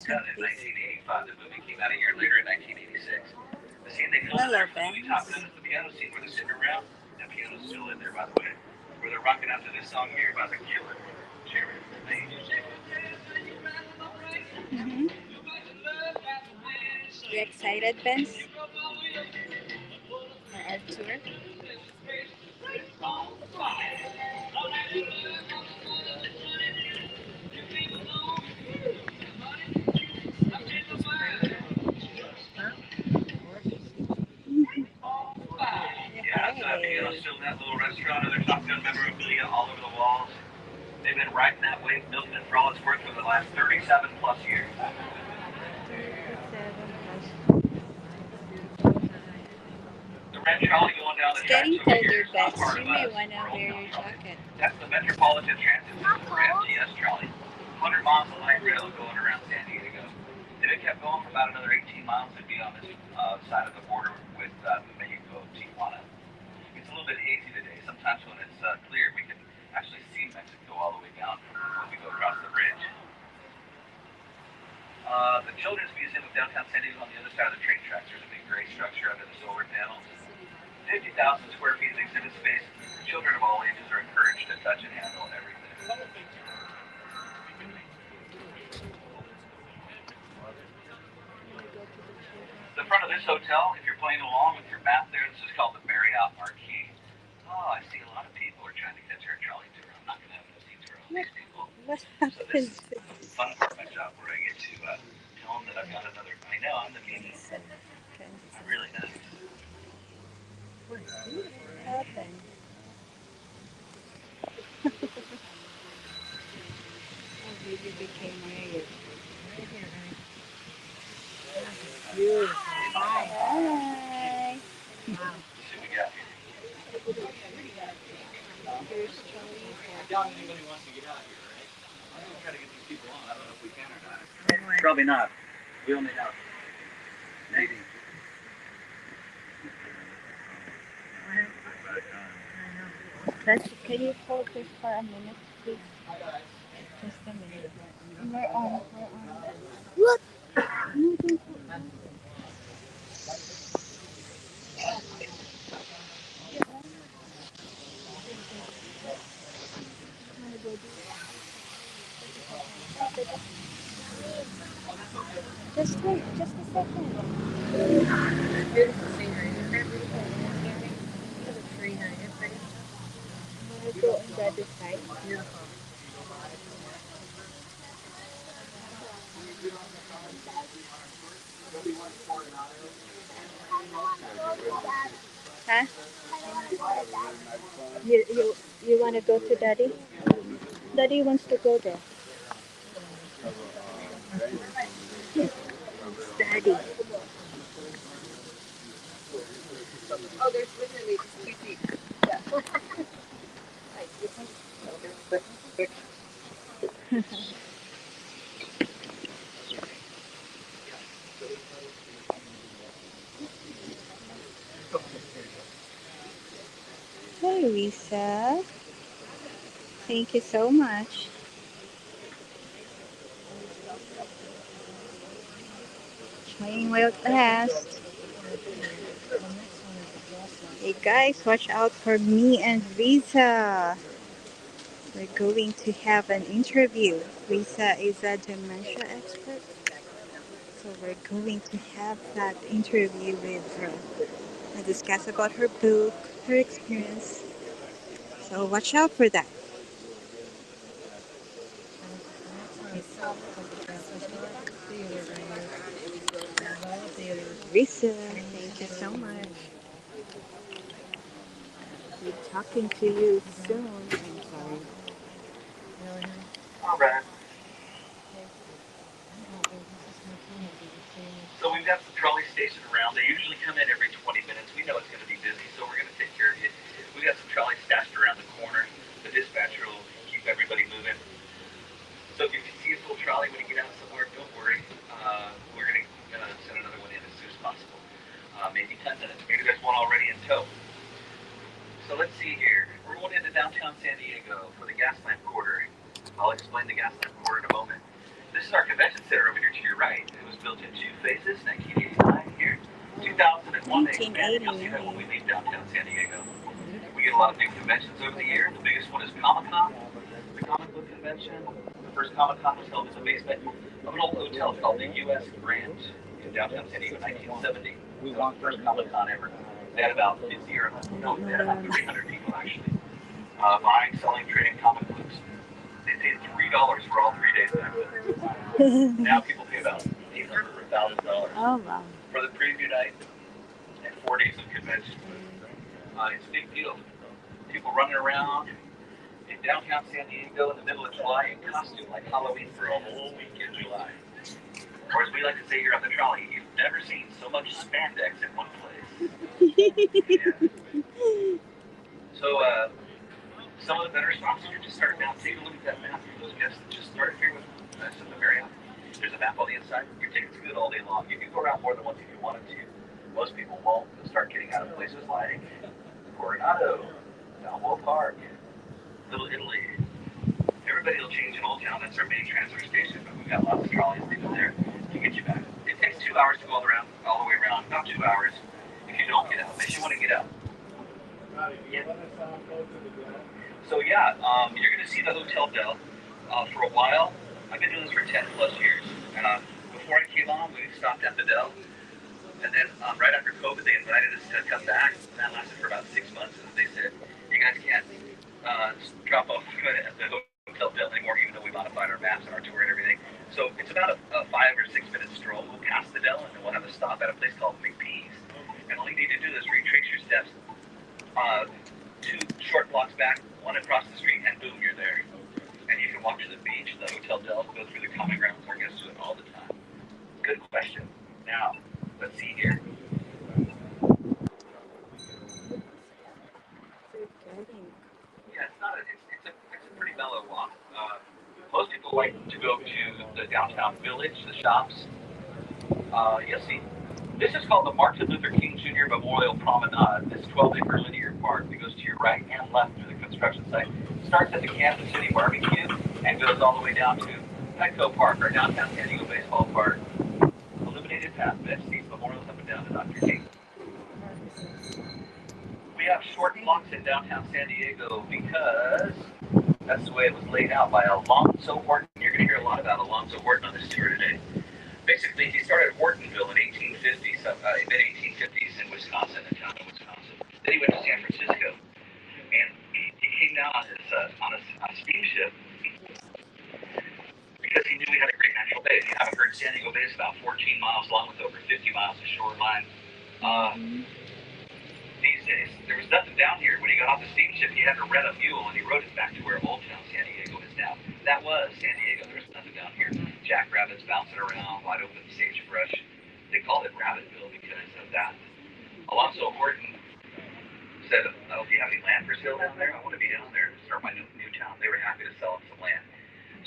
Done in 1985. The movie came out a year later in 1986. The scene they filmed there for the movie Top Gun is the piano scene where they're sitting around. That piano's still in there, by the way. Where they're rocking out to this song here by the Killer. Jared. Mm-hmm. You excited, Vince, for our tour? Yeah, that's that piano still in that little restaurant. Other Top Gun memorabilia all over the walls. They've been riding that wave, milking it for all it's worth for the last 37 plus years. 37 plus. The red trolley going down the It's tracks getting over here colder, is not Vince. part You of may us. want to We're wear Old your Town Trolley. jacket. That's the Metropolitan Transit System, or MTS trolley. 100 miles of light rail going around San Diego. If it kept going for about another 18 miles, it'd be on this side of the border with Mexico, Tijuana. It's a little bit hazy today. Sometimes when it's clear, we can actually see Mexico all the way down when we go across the bridge. The Children's Museum of Downtown San Diego on the other side of the train tracks. There's a big gray structure under the solar panels. 50,000 square feet of exhibit space. Children of all ages are encouraged to touch and handle everything. The front of this hotel, if you're playing along with your map there, this is called the Marriott Marquis. Oh, I see a lot of people are trying to catch our trolley tour. I'm not going to have no seats for all these people. What So this happened? is the fun part of my job where I get to tell them that I've got another. I know I'm the meanie. I'm really nice. What happened? Oh, baby became married. Beautiful. Hi. Let's see what we got here. Here's Charlie. Doubt anybody wants to get out here, right? I'm going to try to get these people on. I don't know if we can or not. Probably not. We only have 80. Can you hold this for a minute, please? Just a minute. We're on. We're on. What? No, don't. Just wait. Just a second. Beautiful scenery. Isn't that beautiful landscaping? Look at the tree here. It's pretty. I'm gonna go on the other side. Beautiful. Huh? You wanna go to Daddy? Daddy wants to go there. Daddy. Oh, there's literally just 2 feet. Yeah. Hey, Lisa. Thank you so much. Playing Wild West. Hey guys, watch out for me and Lisa. We're going to have an interview. Lisa is a dementia expert, so we're going to have that interview with her and discuss about her book, her experience. So watch out for that. Lisa, thank you so much. Be talking to you soon. I'm sorry. All right. So we've got some trolley stationed around. They usually come in every 20 minutes. We know it's going to be busy, so we're going to take care of you. We got some trolleys stashed around the corner. The dispatcher will keep everybody moving. So if you see a full trolley when you get out somewhere, don't worry. We're going to send another one in as soon as possible. Maybe 10 minutes. Maybe there's one already in tow. So let's see here. We're going into downtown San Diego for the Gaslamp Quarter. I'll explain the Gaslamp Quarter in a moment. This is our convention center over here to your You'll see that when we leave downtown San Diego. We get a lot of big conventions over the year. The biggest one is Comic-Con, the comic book convention. The first Comic-Con was held in the basement of an old hotel called the U.S. Grant in downtown San Diego in 1970. It was the first Comic-Con ever. They had about 50 or no, they had about 300 people actually buying, selling, trading comic books. They paid $3 for all 3 days back then. Now people pay about $800 or $1,000 Oh wow. for the preview night and 4 days of convention. It's a big deal. People running around in downtown San Diego in the middle of July in costume like Halloween for a whole week in July. Or as we like to say here on the trolley, you've never seen so much spandex in one place. Yeah. So some of the better spots here, just start now. Take a look at that map for those guests that just started here with us at the Marriott. There's a map on the inside. Your ticket's good all day long. You can go around more than once if you wanted to. Most people won't. They'll start getting out of places like Coronado, Balboa Park, Little Italy. Everybody will change in Old Town. That's our main transfer station, but we've got lots of trolleys leaving there to get you back. It takes 2 hours to go all the way around. About 2 hours if you don't get out. Unless you want to get out. Yeah. So yeah, you're going to see the Hotel Del for a while. I've been doing this for 10 plus years. Before I came on, we stopped at the Del. And then right after COVID, they invited us to come back. And that lasted for about 6 months. And they said, you guys can't drop off at the Hotel Del anymore, even though we modified our maps and our tour and everything. So it's about a 5 or 6 minute stroll. We'll pass the Del and then we'll have a stop at a place called McPee's. And all you need to do is retrace your steps 2 short blocks back, 1 across the street, and boom, you're there. And you can walk to the beach, the Hotel Del, go through the common grounds. Our guests do it all the time. Good question. Now, let's see here. Yeah, it's a pretty mellow walk. Most people like to go to the downtown village, the shops. You'll see. This is called the Martin Luther King Jr. Memorial Promenade. This 12-acre linear park that goes to your right and left through the construction site. Starts at the Kansas City Barbecue and goes all the way down to Petco Park, or downtown San Diego Baseball Park. Illuminated path, bench seats, memorials up and down to Dr. King. We have short blocks in downtown San Diego because that's the way it was laid out by Alonzo Horton. You're going to hear a lot about Alonzo Horton on this tour today. Basically, he started Hortonville in 1850, mid-1850s in Wisconsin, a town in Wisconsin. Then he went to San Francisco, and he came down on a steamship because he knew we had a great natural bay. If you haven't heard, San Diego Bay is about 14 miles long with over 50 miles of shoreline. These days, there was nothing down here. When he got off the steamship, he had to rent a mule, and he rode it back to where Old Town San Diego is now. That was San Diego. There was nothing down here. Jackrabbits bouncing around, wide open sagebrush. They called it Rabbitville because of that. Alonzo Horton said, "Oh, do you have any land for sale down there? I want to be down there to start my new town." They were happy to sell him some land.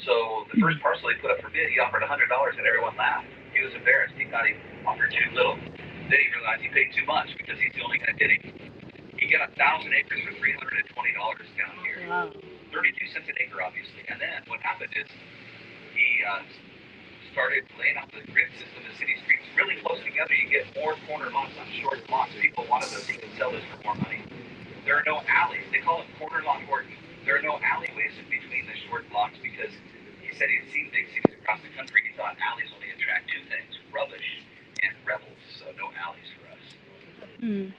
So the first parcel he put up for bid, he offered $100, and everyone laughed. He was embarrassed. He thought he offered too little. Then he realized he paid too much because he's the only guy bidding. He got 1,000 acres for $320 down here. Wow. 32 cents an acre, obviously. And then what happened is he started laying out the grid system of city streets really close together. You get more corner lots on short blocks. People wanted those. He could sell this for more money. There are no alleys. They call it corner lot Horton. There are no alleyways in between the short blocks because he said he'd seen big cities across the country. He thought alleys only attract 2 things: rubbish and rebels. So no alleys for us.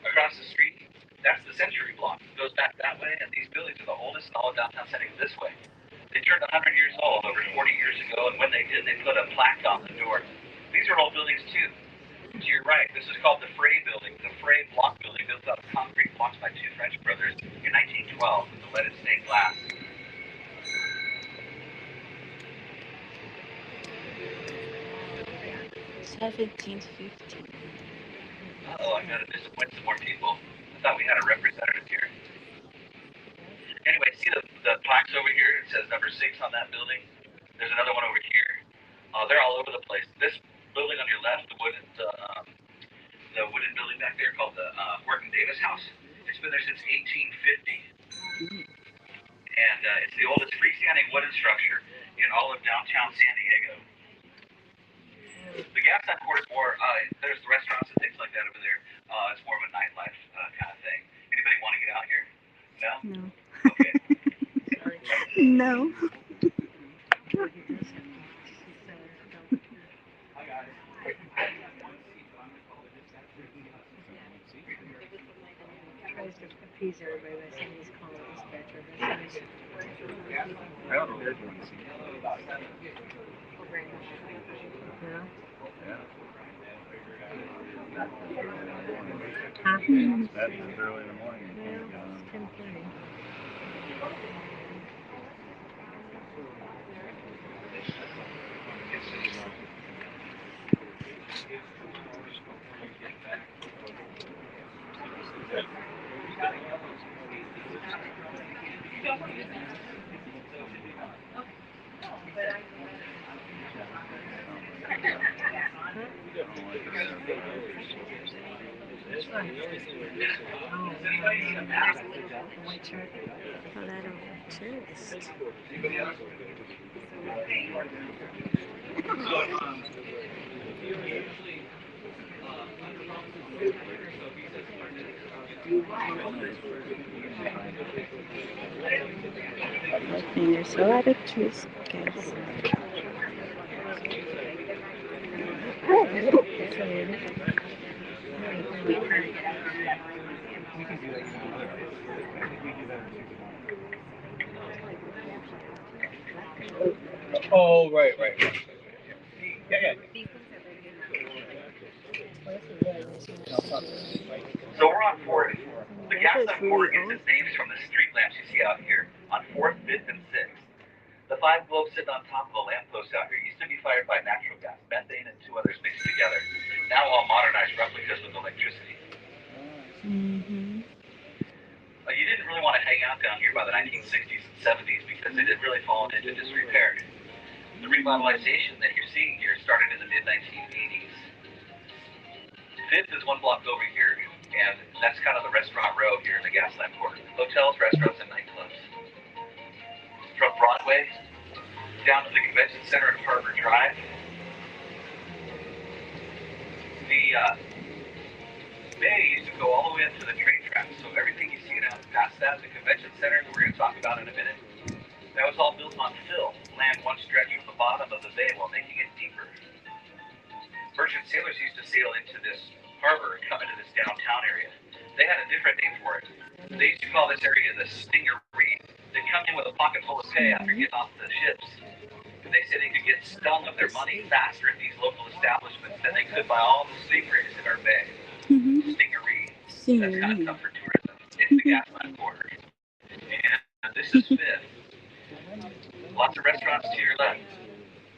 Across the street, that's the Century Block. It goes back that way, and these buildings are the oldest in all of downtown San Diego this way. They turned 100 years old over 40 years ago, and when they did, they put a plaque on the door. These are old buildings, too. To your right, this is called the Frey Building, the Frey Block Building, built out of concrete blocks by 2 French brothers in 1912 with the leaded stained glass. Uh-oh, I gotta disappoint some more people. I thought we had a representative here. Anyway, see the plaques over here? It says number 6 on that building. There's another one over here. They're all over the place. This building on your left, the wooden building back there called the Horton Davis House. It's been there since 1850. And it's the oldest freestanding wooden structure in all of downtown San Diego. The Gaslamp Court is more, there's restaurants and things like that over there. It's more No. Okay. No. Tries to appease everybody by saying he's calling the dispatcher. That's nice. I don't know if you want to see it. Yeah. Yeah. Huh? That's early in the morning. Well, it's 10:30. Which one? Oh, the white shirt. Collateral tourist. I think there's a lot of tourists, guys. Oh, right. Yeah. So we're on 4th. The gas That's lamp really corridor gets old. its names from the street lamps you see out here on 4th, 5th, and 6th. The 5 globes sitting on top of the lamppost out here used to be fired by natural gas, methane, and 2 others mixed together. Now all modernized replicas with electricity. Mm-hmm. You didn't really want to hang out down here by the 1960s and 70s because it had really fallen into disrepair. The revitalization that you're seeing here started in the mid-1980s. 5th is 1 block over here, and that's kind of the restaurant row here in the Gaslamp Quarter. Hotels, restaurants, and nightclubs. From Broadway down to the Convention Center and Harbor Drive. The bay used to go all the way up to the train tracks, so everything you see out past that, the Convention Center, that we're going to talk about in a minute, that was all built on fill. Land one stretch from the bottom of the bay while making it deeper. Merchant sailors used to sail into this harbor and come into this downtown area. They had a different name for it. They used to call this area the Stingaree. They'd come in with a pocket full of pay after getting off the ships. And they said they could get stung of their money faster at these local establishments than they could by all the stingrays in our bay. Mm-hmm. Stingaree. That's kind of Scenery. tough for tourism. It's the Gaslamp Quarter. And this is 5th. Lots of restaurants to your left.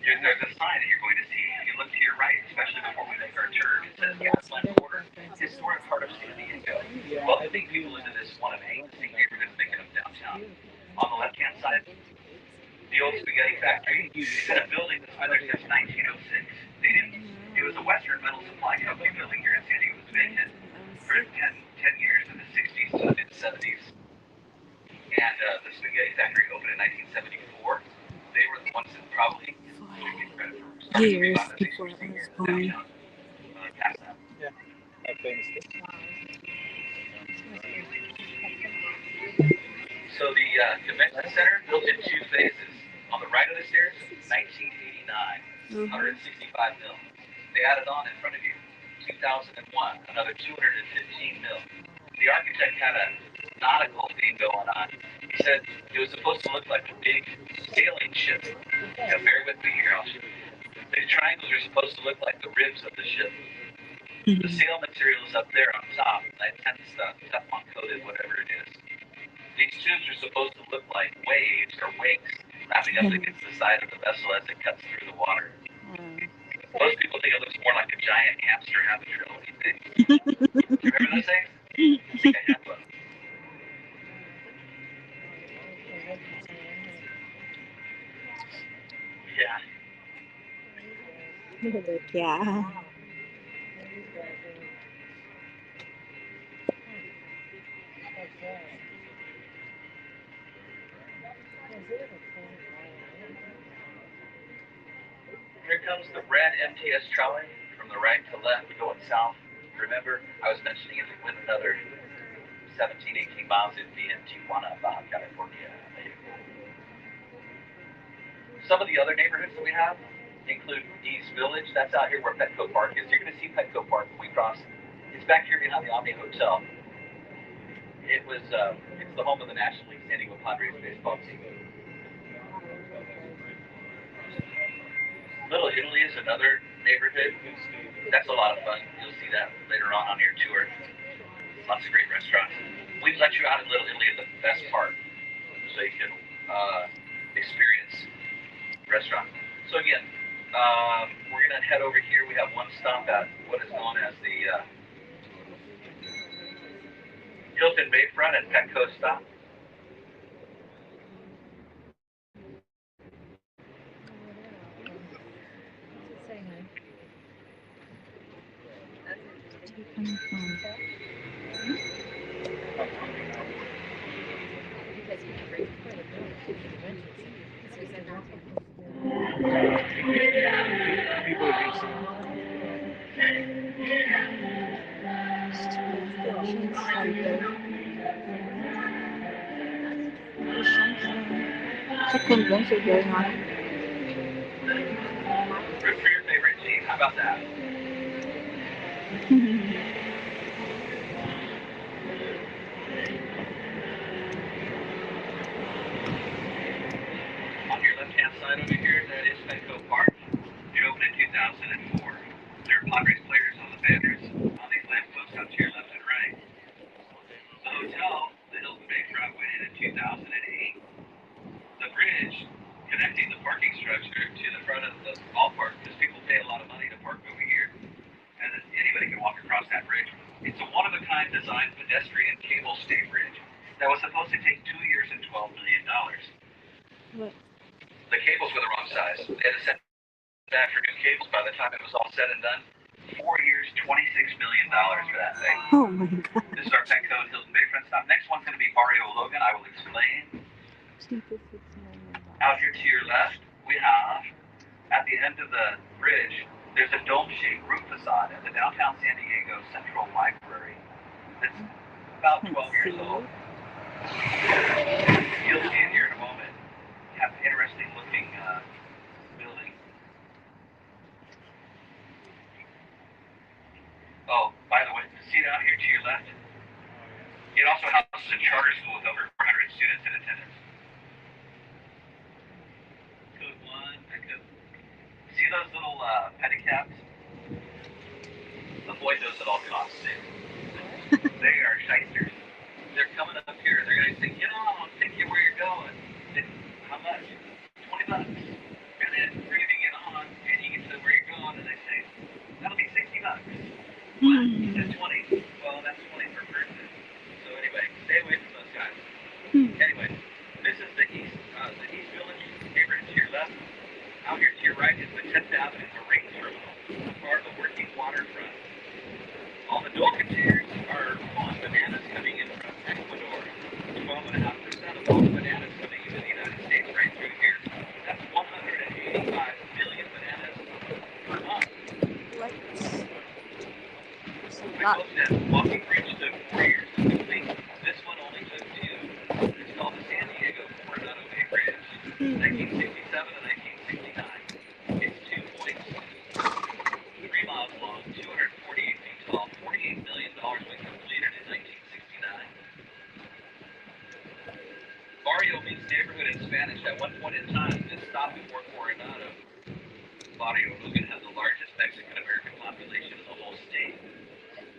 There's a sign that you're going to see. If you look to your right, especially before we make our turn, it says Gaslamp Quarter, historic heart of San Diego. Welcoming people into this one of 8 distinct neighborhoods that comes downtown. On the left-hand side, the old spaghetti factory. It's in a building that's been there since 1906. It was a Western Metal Supply Company building here in San Diego. It was vacant for 10 years in the 60s to the mid-70s. And the spaghetti factory opened in 1974. They were the ones that probably get credit for starting Years revitalization before I was here in born. downtown Gaslamp. That famous thing. So the convention center built in 2 phases. On the right of the stairs, 1989, 165 mil. They added on in front of you, 2001, another 215 mil. The architect had a nautical theme going on. He said it was supposed to look like a big sailing ship. Now, bear with me here. The triangles are supposed to look like the ribs of the ship. The sail material is up there on top, that tent stuff, Teflon coated, whatever it is. These tubes are supposed to look like waves or wakes lapping up against the side of the vessel as it cuts through the water. Most people think it looks more like a giant hamster habit trail. What do you think? You remember those things? I think I have one. Yeah. Yeah. Here comes the red MTS trolley from the right to left going south. Remember, I was mentioning it with another 17, 18 miles, it'd be in Tijuana, Baja California. Some of the other neighborhoods that we have include East Village. That's out here where Petco Park is. You're going to see Petco Park when we cross. It's back here behind the Omni Hotel. It's the home of the National League San Diego Padres baseball team. Little Italy is another neighborhood. That's a lot of fun. You'll see that later on your tour. Lots of great restaurants. We've let you out in Little Italy in the best part, so you can experience restaurant. So again, we're gonna head over here. We have one stop at what is known as the Hilton Bayfront and Petco stop. People are decent. It's a convention going on. Root for your favorite team. How about that? On your left-hand side over here, that is Petco Park. It opened in 2004. There are Padres players on the banners on these lampposts out to your left and right. The hotel, the Hilton Bayfront, went in 2008. The bridge connecting the parking structure to the front of the ballpark, because people pay a lot of money to park over here, and anybody can walk across that bridge. It's a one-of-a-kind designed pedestrian cable stay bridge that was supposed to take 2 years and $12 million. What? The cables were the wrong size. They had to send back for new cables by the time it was all said and done. 4 years, $26 million for that thing. Oh my god. This is our Petco and Hilton Bayfront stop. Next one's going to be Barrio Logan. I will explain. Out here to your left, we have, at the end of the bridge, there's a dome-shaped roof facade at the downtown San Diego Central Library. It's about 12 years old. You'll see it here in a moment. Have an interesting looking building. Oh, by the way, see it out here to your left? It also houses a charter school with over 400 students in attendance. Code 1, Petco. See those little pedicaps? Avoid those at all costs. They are shysters. They're coming up here. They're going to say, get on, I'll take you where you're going. How much? $20. And then we're going to get on, and you get to where you're going, and they say, that'll be $60. What? You said 20. Well, that's 20 per person. So anyway, stay away from those guys. Anyway, this is the East Village neighborhood to your left. Out here to your right is the 10th Avenue Marine Terminal, part of the working waterfront. All the Dolcatiers are on bananas coming in from Ecuador. 12.5% of all the bananas coming into the United States right through here. That's 185 million bananas per month. What? I told you that walking bridge took 4 years to complete. This one only took 2. It's called the San Diego Coronado Bay Bridge, 1967 and 1969. It's 2.3 miles long, 248 feet tall, $48 million when completed in 1969. Barrio means neighborhood in Spanish. At one point in time, this stop before Coronado, Barrio Logan has the largest Mexican-American population in the whole state.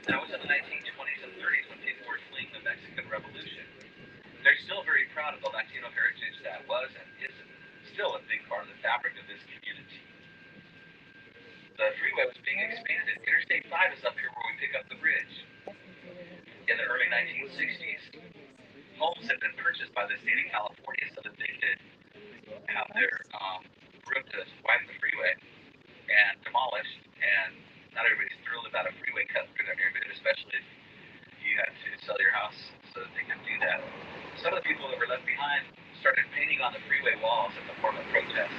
That was in the 1920s and 30s when people were fleeing the Mexican Revolution. They're still very proud of the Latino heritage that was and is still a big part of the fabric of this community. The freeway was being expanded. Interstate 5 is up here where we pick up the bridge. In the early 1960s, homes had been purchased by the state of California so that they could have their room to widen the freeway and demolished. And not everybody's thrilled about a freeway cut through their neighborhood, especially if you had to sell your house so that they could do that. Some of the people that were left behind started painting on the freeway walls as a form of protest.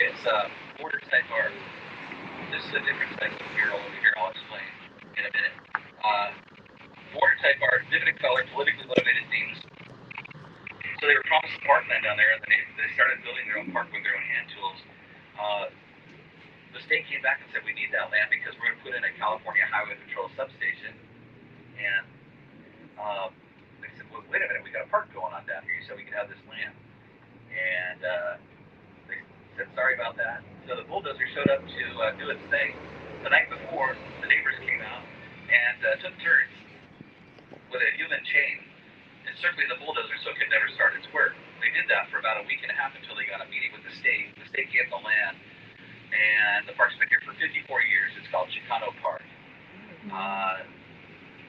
It's border type art. This is a different type of mural over here. I'll explain in a minute. border type art, vivid in color, politically motivated themes. So they were promised parkland down there, and then they started building their own park with their own hand tools. The state came back and said, we need that land because we're going to put in a California Highway Patrol substation. And they said, well, wait a minute, we got a park going on down here. You said we could have this land. And they said, sorry about that. So the bulldozer showed up to do its thing. The night before, the neighbors came out and took turns with a human chain encircling the bulldozer so it could never start its work. They did that for about a week and a half until they got a meeting with the state. The state gave them the land, and the park's been here for 54 years. It's called Chicano Park.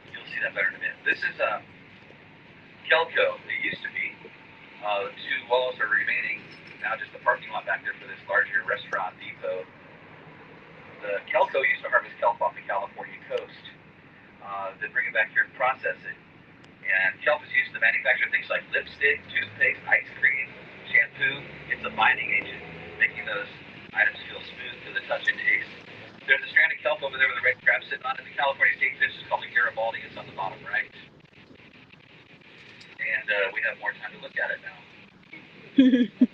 You'll see that better in a minute. This is Kelco. It used to be. Two walls are remaining. Now just the parking lot back there for this larger restaurant depot. The Kelco used to harvest kelp off the California coast. They bring it back here and process it. And kelp is used to manufacture things like lipstick, toothpaste, ice cream, shampoo. It's a binding agent, making those items feel smooth to the touch and taste. There's a strand of kelp over there with a red crab sitting on it. The California state fish is called the Garibaldi. It's on the bottom right. And we have more time to look at it now.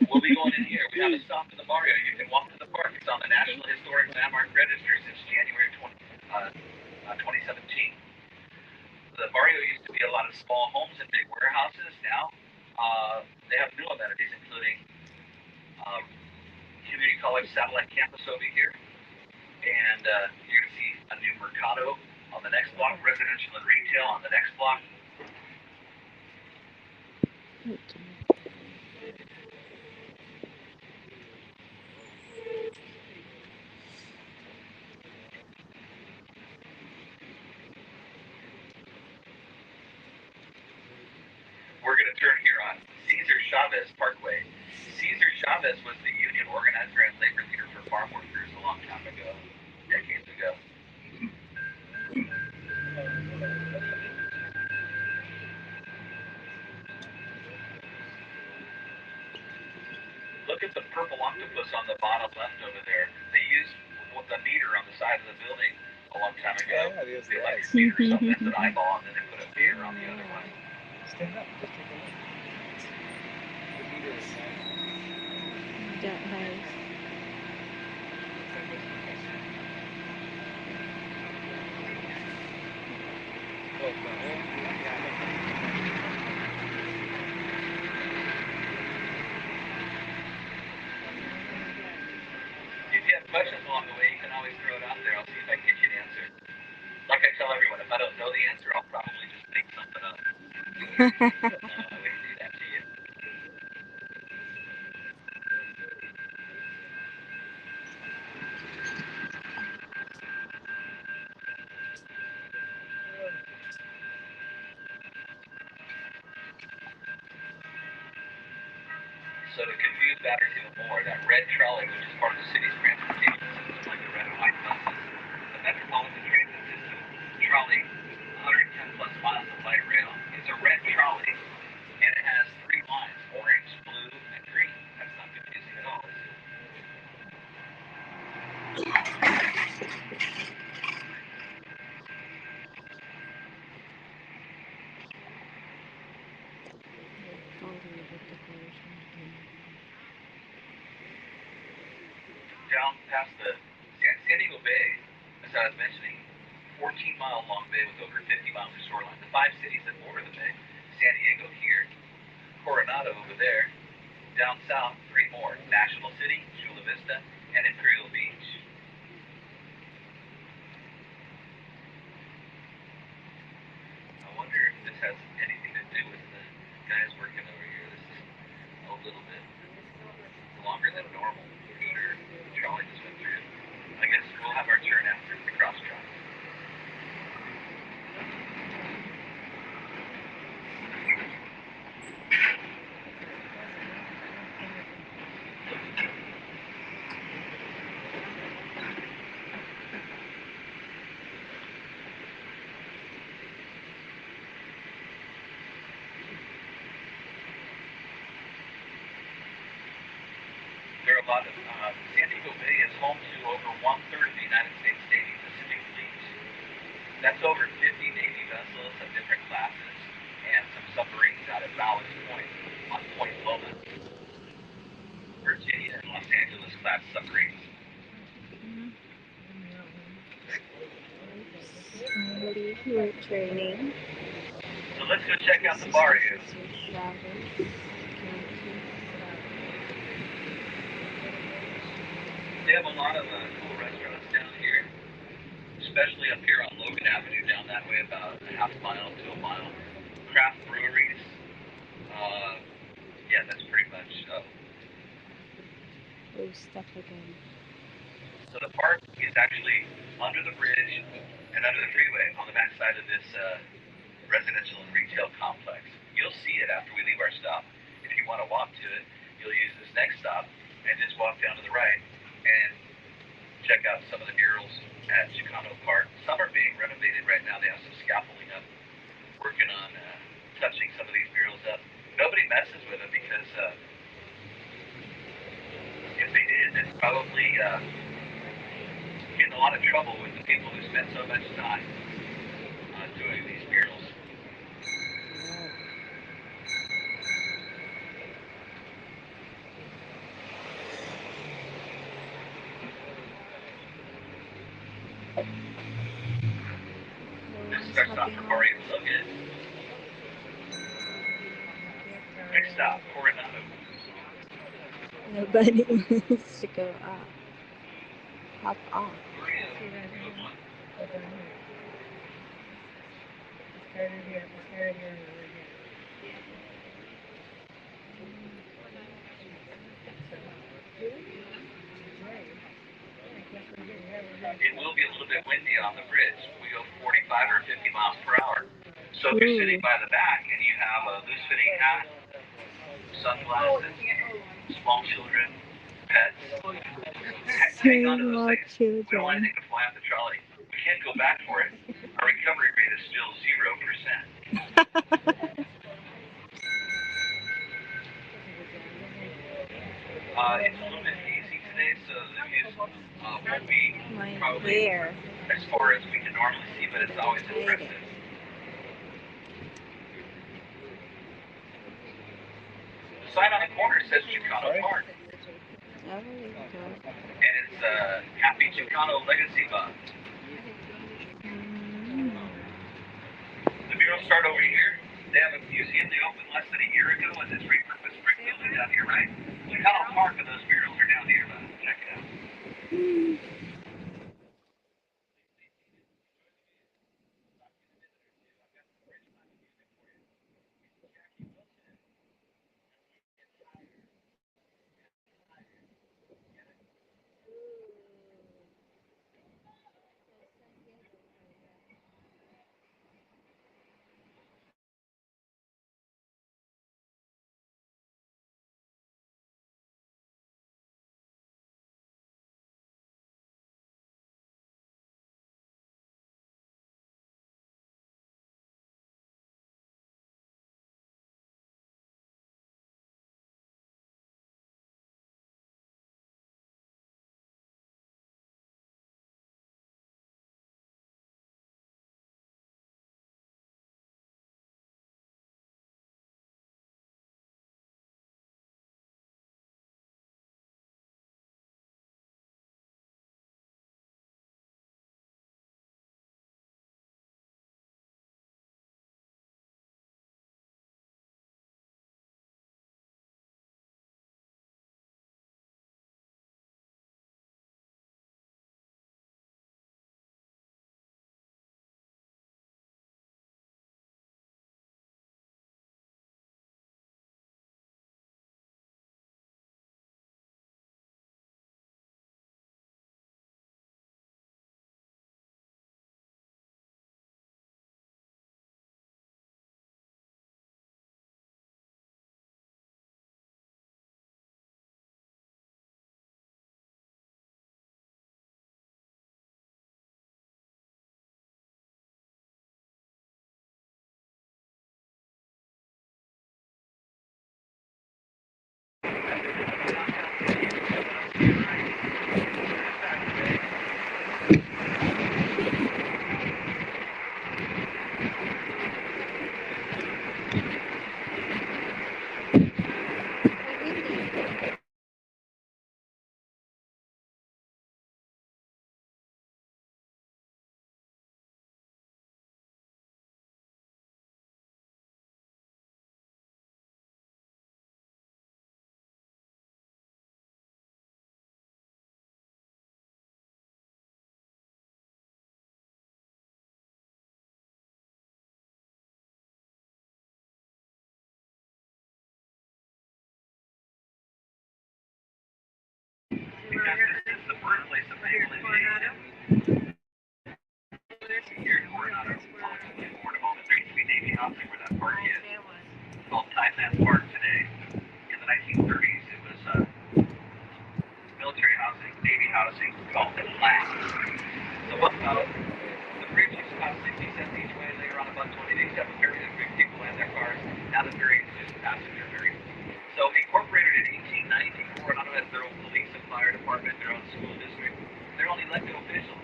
We'll be going in here. We have a stop in the barrio. You can walk to the park. It's on the National Historic Landmark Register since January 2017. The barrio used to be a lot of small homes and big warehouses. Now they have new amenities, including community college satellite campus over here. And you're going to see a new Mercado on the next block, residential and retail on the next block. We're going to turn here on Cesar Chavez Parkway. Cesar Chavez was the union organizer and labor leader for farm workers a long time ago, decades ago. Look at the purple octopus on the bottom left over there. They used the meter on the side of the building a long time ago. Yeah, there's The the electric lights. meter, so that's an eyeball, and then they put a meter on the other one. Stand up, just take a look. The meter is That nice. If you have questions along the way, you can always throw it out there. I'll see if I can get you an answer. Like I tell everyone, if I don't know the answer, I'll probably just make something up. I would do that to you. So to confuse matters even more, that red trolley, which is part of the city's transportation system, like the red and white buses, the Metropolitan Transit System trolley, 110 plus miles of light rail, is a red trolley, and it has 3 lines, orange, blue, and green. That's not confusing at all, is it? Down past the San Diego Bay, as I was mentioning, 14-mile long bay with over 50 miles of shoreline. The 5 cities that border the bay, San Diego here, Coronado over there, down south, 3 more, National City, Chula Vista, and Imperial Beach. I wonder if this has anything to do with the guys working over here. This is a little bit longer than normal, for sure. The trolley just went through. I guess we'll have our turn after the cross trolley. There are a lot of, San Diego Bay is home to over 1/3 of the United States Navy Pacific Fleet. That's over 50 Navy vessels. specialists of different classes and some submarines out at Ballast Point on Point Loma, Virginia, and Los Angeles class submarines. Slowly returning. So let's go check out the barrio. They have a lot of cool restaurants down here, especially up here on Logan Avenue down that way about a half mile to a mile. Craft breweries. Yeah, that's pretty much. Oh, stuff again. So the park is actually under the bridge and under the freeway on the back side of this residential and retail complex. You'll see it after we leave our stop. If you want to walk to it, you'll use this next stop and just walk down to the right and check out some of the murals at Chicano Park. Some are being renovated right now. They have some scaffolding up, working on touching some of these murals up. Nobody messes with them because if they did, it's probably getting a lot of trouble with the people who spend so much time doing these murals. This is our stop for Barrio Logan. Next stop, Coronado. Nobody wants to go up. Hop off. See right here. Go down here. It started here. It started here and over here. It will be a little bit windy on the bridge. We go 45 or 50 miles per hour. So if you're sitting by the back and you have a loose fitting hat, sunglasses, small children, pets, hang on to those things. We don't want anything to fly off the trolley. We can't go back for it. Our recovery rate is still 0%. It's a little bit hazy today, so the views won't be probably as far as we can normally see, but it's always impressive. The sign on the corner says Chicano Park. Oh, there you go. And it's Happy Chicano Legacy Bar. The murals start over here. They have a museum they opened less than a year ago, and this repurposed brick building down here, right? Chicano Park and those murals are down here, but check it out. This is the birthplace of naval aviation. Here in Coronado, relatively affordable. There used to be Navy housing where that park is. It's called Tideland Park today. In the 1930s, it was military housing, Navy housing, called the Flag. So what about the bridge used to cost 60 cents each way, later on about 20 to 7 ferry that bring people and their cars. Now the ferry is just a passenger ferry. So incorporated in 1890, Coronado has their own police and fire department, their own school district, their own elected officials.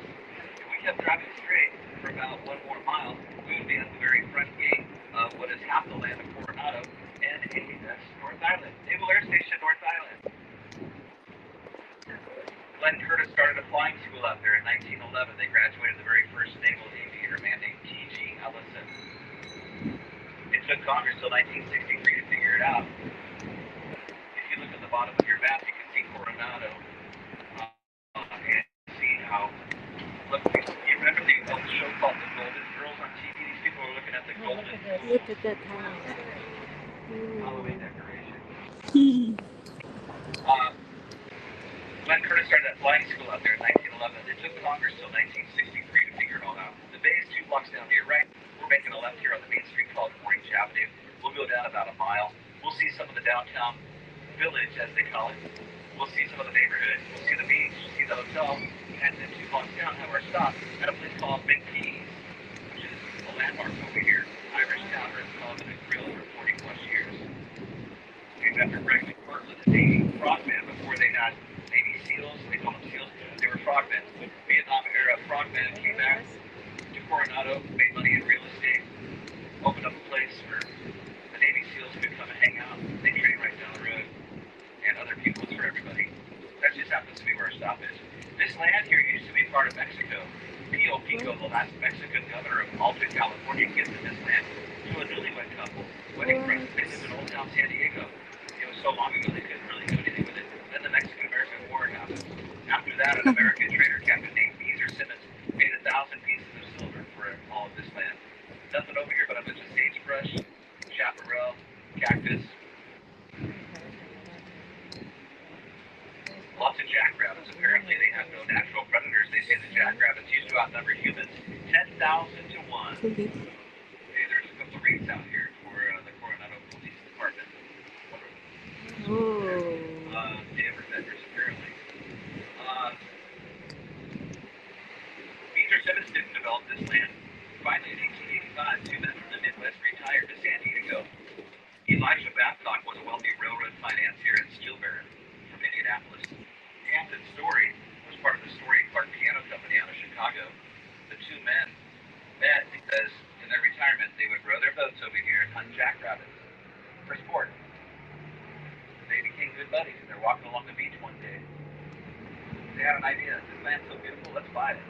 If we kept driving straight for about 1 more mile, we would be at the very front gate of what is half the land of Coronado, and that's North Island, Naval Air Station, North Island. Glenn Curtis started a flying school out there in 1911. They graduated the very first naval aviator, a man named T.G. Ellison. It took Congress till 1963 to figure it out. If you look at the bottom of your map, you can see Coronado and see how. Look, you remember the old show called The Golden Girls on TV? These people are looking at the golden. Look at that house. Halloween decoration. Glenn Curtis started that flying school out there in 1911. It took Congress till 1963 to figure it all out. The bay is 2 blocks down to your right. We're making a left here on the main street called Orange Avenue. We'll go down about a mile. We'll see some of the downtown village, as they call it. We'll see some of the neighborhood. We'll see the beach. We'll see the hotel. And then 2 blocks down, have our stop at a place called Big T's, which is a landmark over here. Irish town, it's called the Grill for 40 plus years. Named after Greg McPartland, the Navy frogman before they had Navy SEALs. They called them SEALs. They were frogmen. Vietnam era frogmen came back to Coronado, made money in real estate, opened up a place where the Navy SEALs could come and hang out. They train right down the road, and other people, it's for everybody. That just happens to be where our stop is. This land here used to be part of Mexico. Pio Pico, the last Mexican governor of Alta California, gifted this land to a newlywed couple. Wedding present. They lived in Old Town San Diego. It was so long ago they couldn't really do anything with it. Then the Mexican-American War happened. After that, an American trader captain named Beezer Simmons paid 1,000 pieces of silver for all of this land. Nothing over here but a bunch of sagebrush, chaparral, cactus, lots of jackrabbits. Apparently they have no natural predators. They say the jackrabbits used to outnumber humans 10,000 to 1. Okay, there's a couple of rates out here for the Coronado Police Department. They have vendors apparently. Beezer Simmons didn't develop this land. Finally, in 1885, 2 men from the Midwest retired to San Diego. Elijah Babcock was a wealthy railroad financier in Steelbearer from Indianapolis. Hampton Story was part of the Story Clark Piano Company out of Chicago. The 2 men met because in their retirement they would row their boats over here and hunt jackrabbits for sport. They became good buddies and they're walking along the beach one day. They had an idea. This land's so beautiful, let's buy it.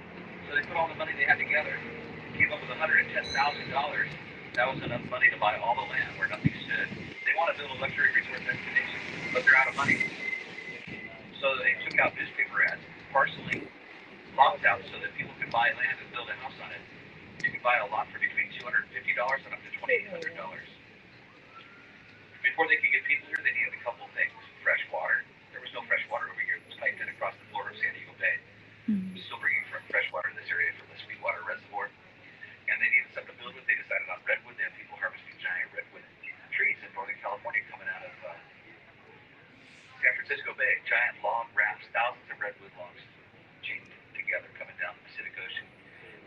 So they put all the money they had together, came up with $110,000. That was enough money to buy all the land where nothing stood. They want to build a luxury resort destination, but they're out of money. So they took out newspaper ads, parceling lots out so that people could buy land and build a house on it. You could buy a lot for between $250 and up to $2,800. Before they could get people here, they needed a couple of things. Fresh water. There was no fresh water over here. It was piped in across the floor of San Diego Bay. Still bringing fresh water in this area from the Sweetwater Reservoir. And they needed something to build with. They decided on redwood. They had people harvesting giant redwood trees in Northern California coming out of San Francisco Bay. Giant log rafts, thousands of redwood logs chained together coming down the Pacific Ocean,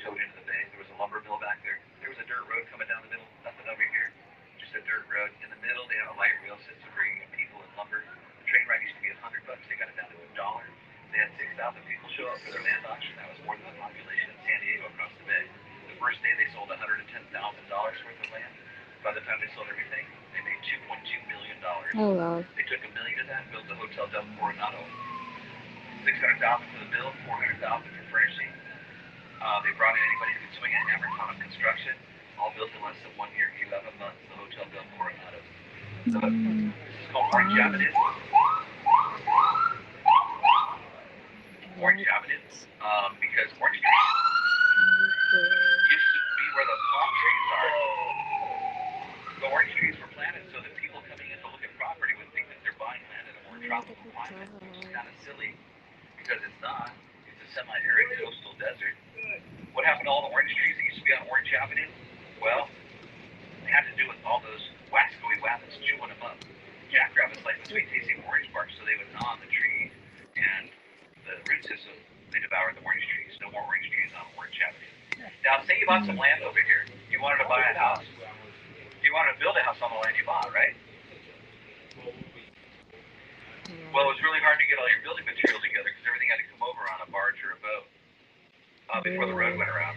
towed into the bay. There was a lumber mill back there. There was a dirt road coming down the middle, nothing over here. Just a dirt road. In the middle, they had a light rail system bringing in people and lumber. The train ride used to be $100. They got it down to $1. They had 6,000 people show up for their land auction. That was more than the population of San Diego across the bay. The first day, they sold $110,000 worth of land. By the time they sold everything, they made $2.2 million. Oh, wow. They took $1 million of that, built the Hotel Del Coronado. $600,000 for the bill, $400,000 for furnishing. They brought in anybody who could swing a hammer, ton of construction. All built in less than 1 year, 11 months. The Hotel Del Coronado. So, this is called Orange Avenue. Orange Avenue, because Orange Street used to be where the palm trees are. The orange trees were planted so that people coming in to look at property would think that they're buying land in a more tropical climate, which is kind of silly happened to all the orange trees that used to be on Orange Avenue? Well, it had to do with all those wascoey wabbits chewing them up. Jackrabbits like the sweet tasting orange bark, so they would gnaw on the trees, and the root system, they devoured the orange trees. No more orange trees on Orange Avenue. Now, say you bought some land over here. You wanted to buy a house. You wanted to build a house on the land you bought, right? Well, it was really hard to get all your building material together because everything had to come over on a barge or a boat before the road went around.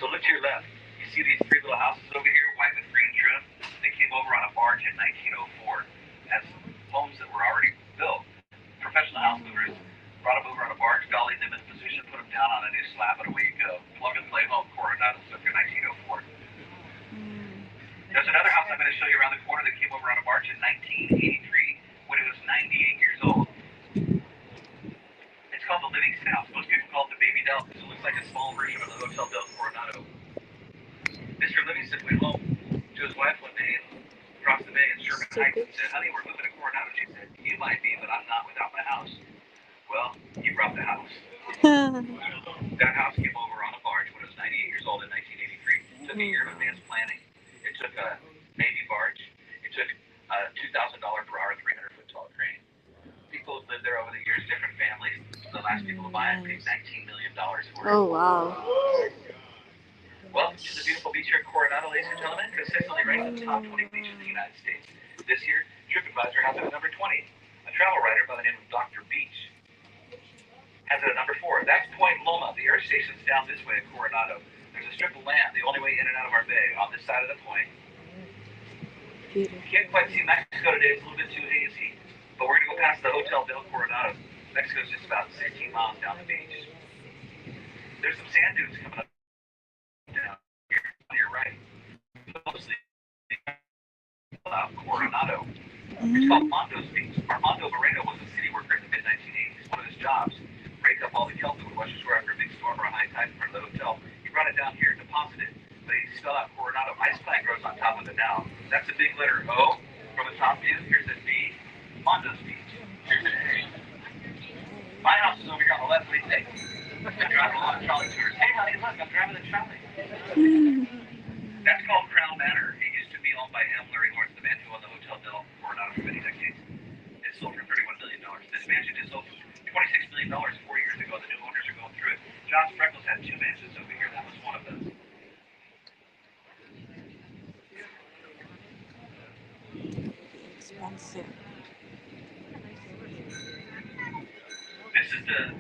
So look to your left. You see these three little houses over here, white with green trim? They came over on a barge in 1904 as homes that were already built. Professional house movers brought them over on a barge, dollied them in position, put them down on a new slab, and away you go. Plug and play home, Coronado Circa 1904. There's another house I'm going to show you around the corner that came over on a barge in 1983 when it was 98 years old. It's called the Livingston House. Most people call it the Baby Del because it looks like a small version of the Hotel Del Coronado. Mr. Livingston went home to his wife one day across the bay in Sherman Heights and said, "Honey, we're moving to Coronado." She said, "You might be, but I'm not without my house." Well, he brought the house. That house came over on a barge when it was 98 years old in 1983. It took a year of advanced planning. It took a Navy barge. It took a $2,000 per hour, 300-foot tall crane. People have lived there over the years, different families. The last people to buy it paid $19 million for it. Oh, wow. Welcome to the beautiful beach here at Coronado, ladies and gentlemen. Consistently ranked in the top 20 beaches in the United States. This year, TripAdvisor has it at number 20. A travel writer by the name of Dr. Beach has it at number 4. That's Point Loma. The air station's down this way at Coronado. There's a strip of land, the only way in and out of our bay, on this side of the point. You can't quite see Mexico today. It's a little bit too hazy. But we're going to go past the Hotel Del Coronado. Mexico's just about 16 miles down the beach. There's some sand dunes coming up down here on your right. Mostly Coronado. It's called Mondo's Beach. Armando Moreno was a city worker in the mid-1980s. One of his jobs, break up all the kelp that would wash ashore after a big storm or a high tide in front of the hotel. He brought it down here and deposited it. But he spelled out Coronado. Ice plant grows on top of it now. That's a big letter O from the top view. Here's a B. Mondo's Beach. Here's an A. My house is over here on the left. What do you think? I'm driving a lot of trolley tours. Hey, honey, look, I'm driving the trolley. That's called Crown Manor. It used to be owned by M. Larry Lawrence, the man who owned the Hotel Del Coronado for many decades. It sold for $31 million. This mansion just sold for $26 million 4 years ago. The new owners are going through it. John Spreckles had 2 mansions over here. That was one of them. Expensive. This is the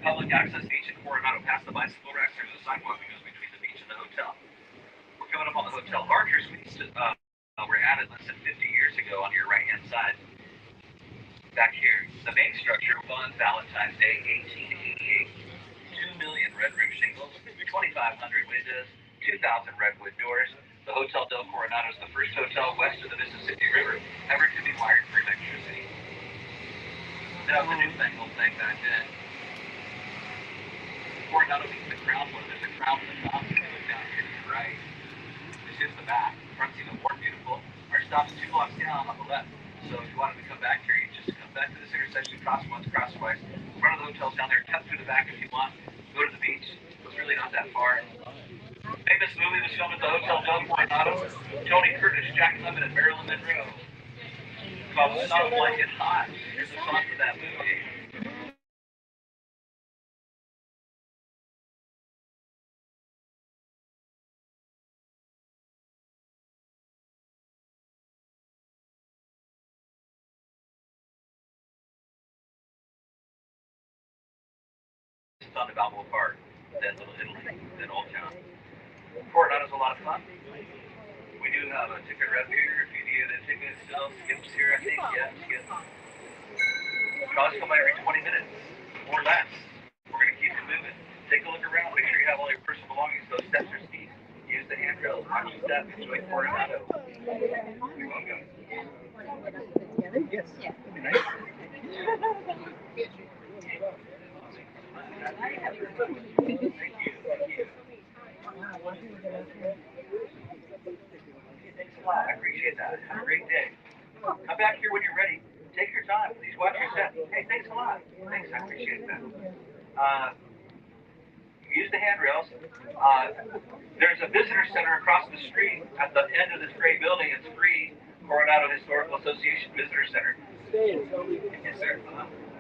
public access beach in Coronado. Past the bicycle racks, there's a sidewalk that goes between the beach and the hotel. We're coming up on the hotel. Larger suites were added less than 50 years ago on your right-hand side. Back here, the main structure won Valentine's Day 1888. 2 million red roof shingles, 2,500 windows, 2,000 redwood doors. The Hotel Del Coronado is the first hotel west of the Mississippi River ever to be wired for electricity. That was a newfangled thing back then. Coronado means the crown one. There's a crown at the top. You can look down here to the right. This is the back. Front's even more beautiful. Our stop's 2 blocks down on the left. So if you wanted to come back here, you just come back to this intersection, cross once, cross twice. Front of the hotel's down there. Cut through the back if you want. Go to the beach. It's really not that far. Famous movie was filmed at the Hotel Del Coronado. Tony Curtis, Jack Lemmon, and Marilyn Monroe. Called Some Like It Hot. Here's a song for that movie. It's on the Balboa Park, then Little Italy, then Old Town. Coronado's a lot of fun. We do have a ticket rep here. If you need a ticket, still Skip's here, I think. Yeah, Skip. Cars come by every 20 minutes or less. We're going to keep it moving. Take a look around. Make sure you have all your personal belongings. Those steps are steep. Use the handrails. Watch the steps. Enjoy Coronado. You're welcome. Yes. That'd be nice. Thank you. Thanks a lot. I appreciate that. Have a great day. Come back here when you're ready. Take your time. Please watch your set. Hey, thanks a lot. Thanks. I appreciate that. You handrails. There's a visitor center across the street at the end of this gray building. It's free. Coronado Historical Association Visitor Center. Yes, sir.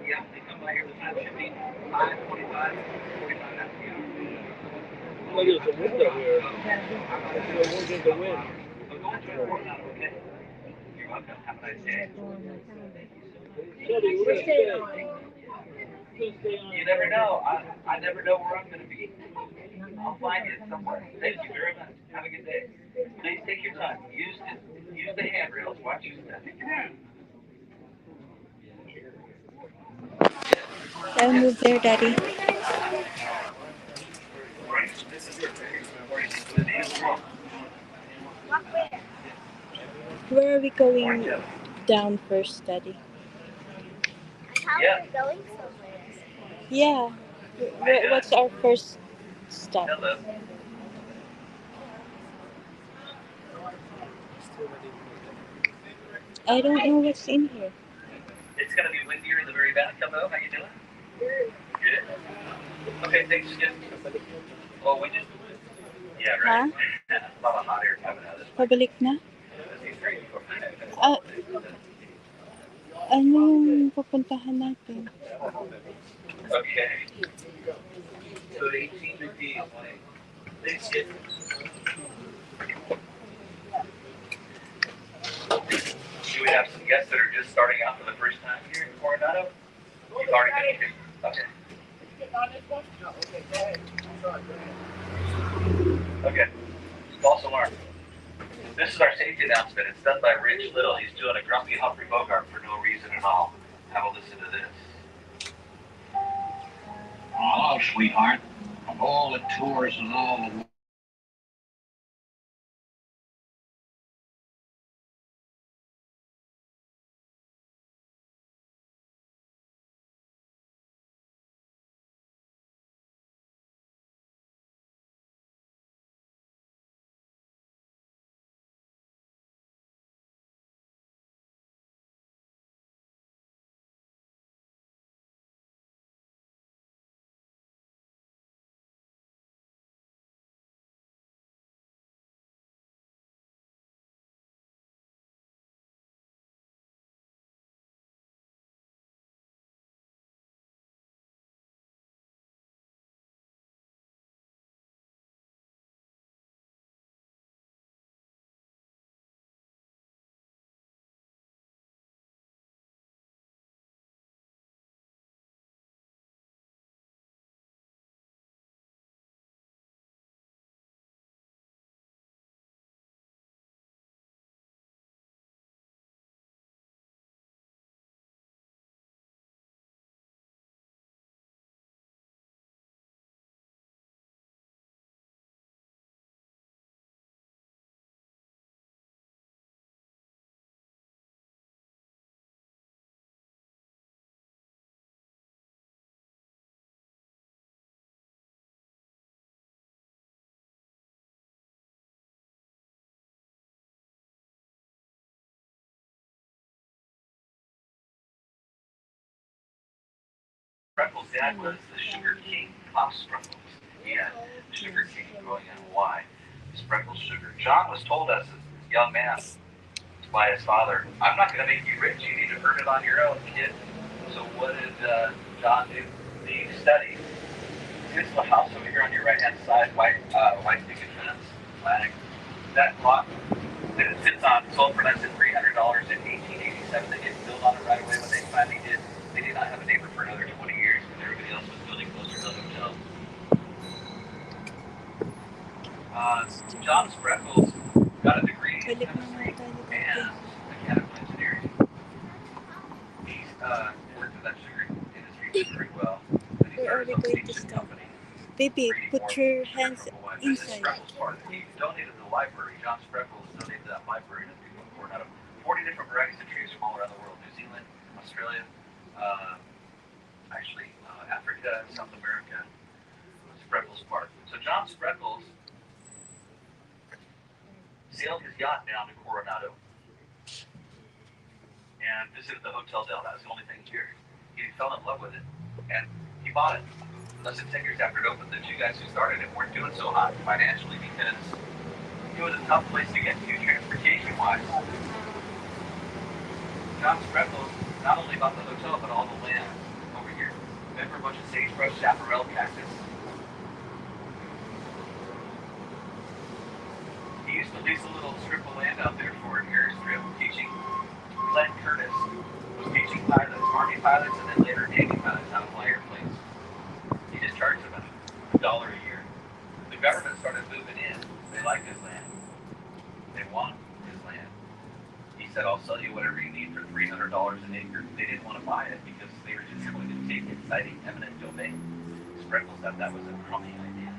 Yeah, they come by here. The time should be 5:45, 45 after the hour. Look, there's a window here. There's a wind. So go into Coronado, okay? You're welcome. Have a nice day. Shelby, we're gonna stay on. You never know. I never know where I'm going to be. I'll find you somewhere. Thank you very much. Have a good day. Please take your time. Use the handrails. Watch your step. I'll move there, Daddy. Where are we going down first, Daddy? Yeah. We're going somewhere. Yeah. What's our first stop? Hello. I don't know what's in here. It's going to be windier in the very back. Hello. How you doing? Good. Okay, thanks, Skip. Oh, we just... Yeah, right. Huh? A lot of hot air coming out of this. Pabalik na? Anong pupuntahan natin? Okay. So 18 degrees. Thanks, Skip. Do we have some guests that are just starting out for the first time here in Coronado? You've already been here. Okay. Okay. False alarm. This is our safety announcement. It's done by Rich Little. He's doing a grumpy Humphrey Bogart for no reason at all. Have a listen to this. Hello, sweetheart. Of all the tours and all the Freckles' dad was the Sugar King, Klaus Freckles. He had Sugar King growing in Hawaii. Freckles Sugar. John was told as a young man by his father, I'm not going to make you rich. You need to earn it on your own, kid. So what did John do? He studied. This is the house over here on your right-hand side, white picket fence, flag. That lot that it sits on sold for less than $300 in 1887. They didn't build on it right away when they finally did. They did not have a neighbor for another 20 years because everybody else was building closer to the hotel. John Spreckles got a degree in chemistry and mechanical engineering. He's worked in that sugar industry very well. And he Where are started we his own going to steamship stop? company. Baby, put your hands This is inside. Spreckles Park. He donated to the library. John Spreckles donated to that library to people in Coronado. 40 different varieties of trees from all around the world. New Zealand, Australia, Africa, South America. Spreckles Park. So John Spreckles sailed his yacht down to Coronado and visited the Hotel Del. That was the only thing here. He fell in love with it, and he bought it. less than 10 years after it opened, the two guys who started it weren't doing so hot financially because it was a tough place to get to transportation-wise. John Spreckles not only bought the hotel, but all the land over here. Remember a bunch of sagebrush, chaparral, cactus? He used to lease a little strip of land out there for an airstrip teaching. Glenn Curtis was teaching pilots, Army pilots, and then later Navy pilots how to fly airplanes. He just charged about $1 a year. The government started moving in. They liked his land. They want his land. He said, I'll sell you whatever you need for $300 an acre. They didn't want to buy it because they were just going to take it, citing eminent domain. Spreckles thought that was a crummy idea.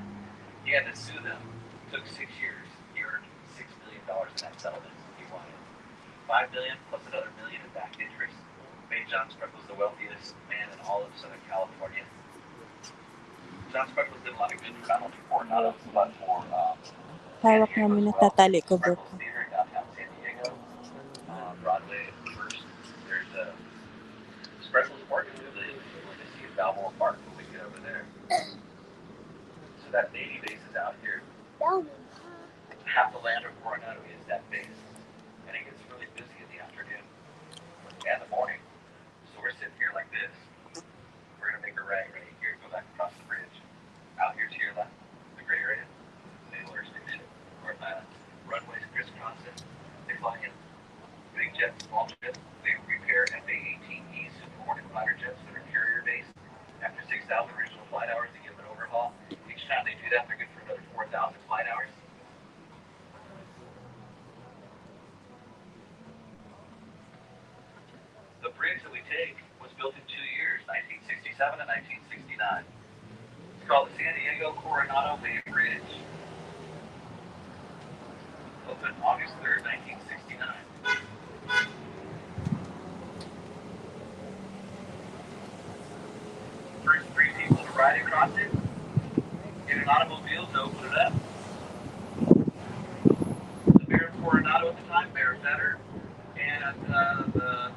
He had to sue them. It took 6 years. He earned $6 million in that settlement. He wanted $5 million plus another million in back interest. Made John Spreckles the wealthiest man in all of Southern California. John Spreckles did a lot of good for not only for not us, but for San Hawak Diego namin as well. natatali ko ba? Spreckles Theater in downtown San Diego. Broadway first. There's a Spreckles Park is really going to see Balboa Park when we get over there. So that Navy base is out here. Half the land of Coronado is that base. And it gets really busy in the afternoon and the morning. So we're sitting here like this. We're going to make a right here, go back across the bridge. Out here to your left, the gray area, naval air station, North Island. Runways crisscross it. They fly in. Big jets, small jets. They repair FA-18E Super Hornet fighter jets that are carrier based. After 6,000 original flight hours, they give them an overhaul. Each time they do that, they're good for another 4,000 flight hours. The bridge that we take was built in 2 years, 1967 and 1969. It's called the San Diego Coronado Bay Bridge. Opened August 3rd, 1969. First 3 people to ride across it in an automobile to open it up. The mayor of Coronado at the time, Mayor Fetter, and the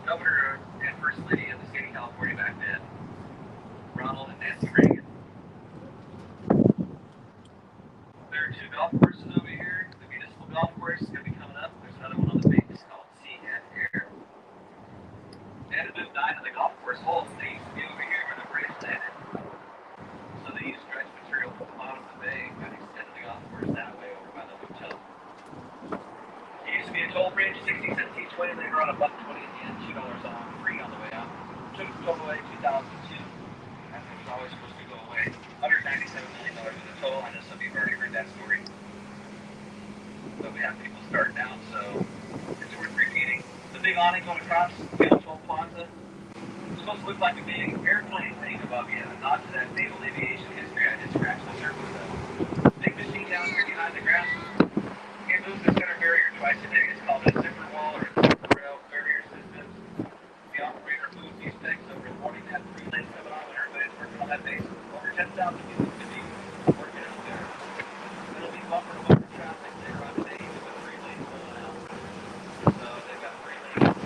governor and first lady of the state of California back then, Ronald and Nancy Reagan. There are 2 golf courses over here. The municipal golf course is going to be coming up. There's another one on the base called Seahead Air. They had to move 9 of the golf course holes. They used to be over here where the bridge landed. So they used stretch material from the bottom of the bay and extended the golf course that way over by the hotel. It used to be a toll bridge, 60 cents each way. Later on, $1.20 at the end, $2 off, free on the way out. Took it away 2002. And it was always supposed to go away. $197 million in the toll. I know some of you have already heard that story. But we have people starting out, so it's worth repeating. The big awning going across the old Toll Plaza. It's supposed to look like a big airplane thing above you. A nod to that naval aviation history I just scratched the surface of. Big machine down here behind the ground. It moves the center barrier twice a day. It's called a zipper wall or a zipper rail barrier system. The operator moves these things over the morning. That relay coming on when everybody's working on that base. Over 10,000 people could be working out there. It'll be bumper to bumper traffic later on today, even with 3 lanes pulling out. So they've got 3 lanes.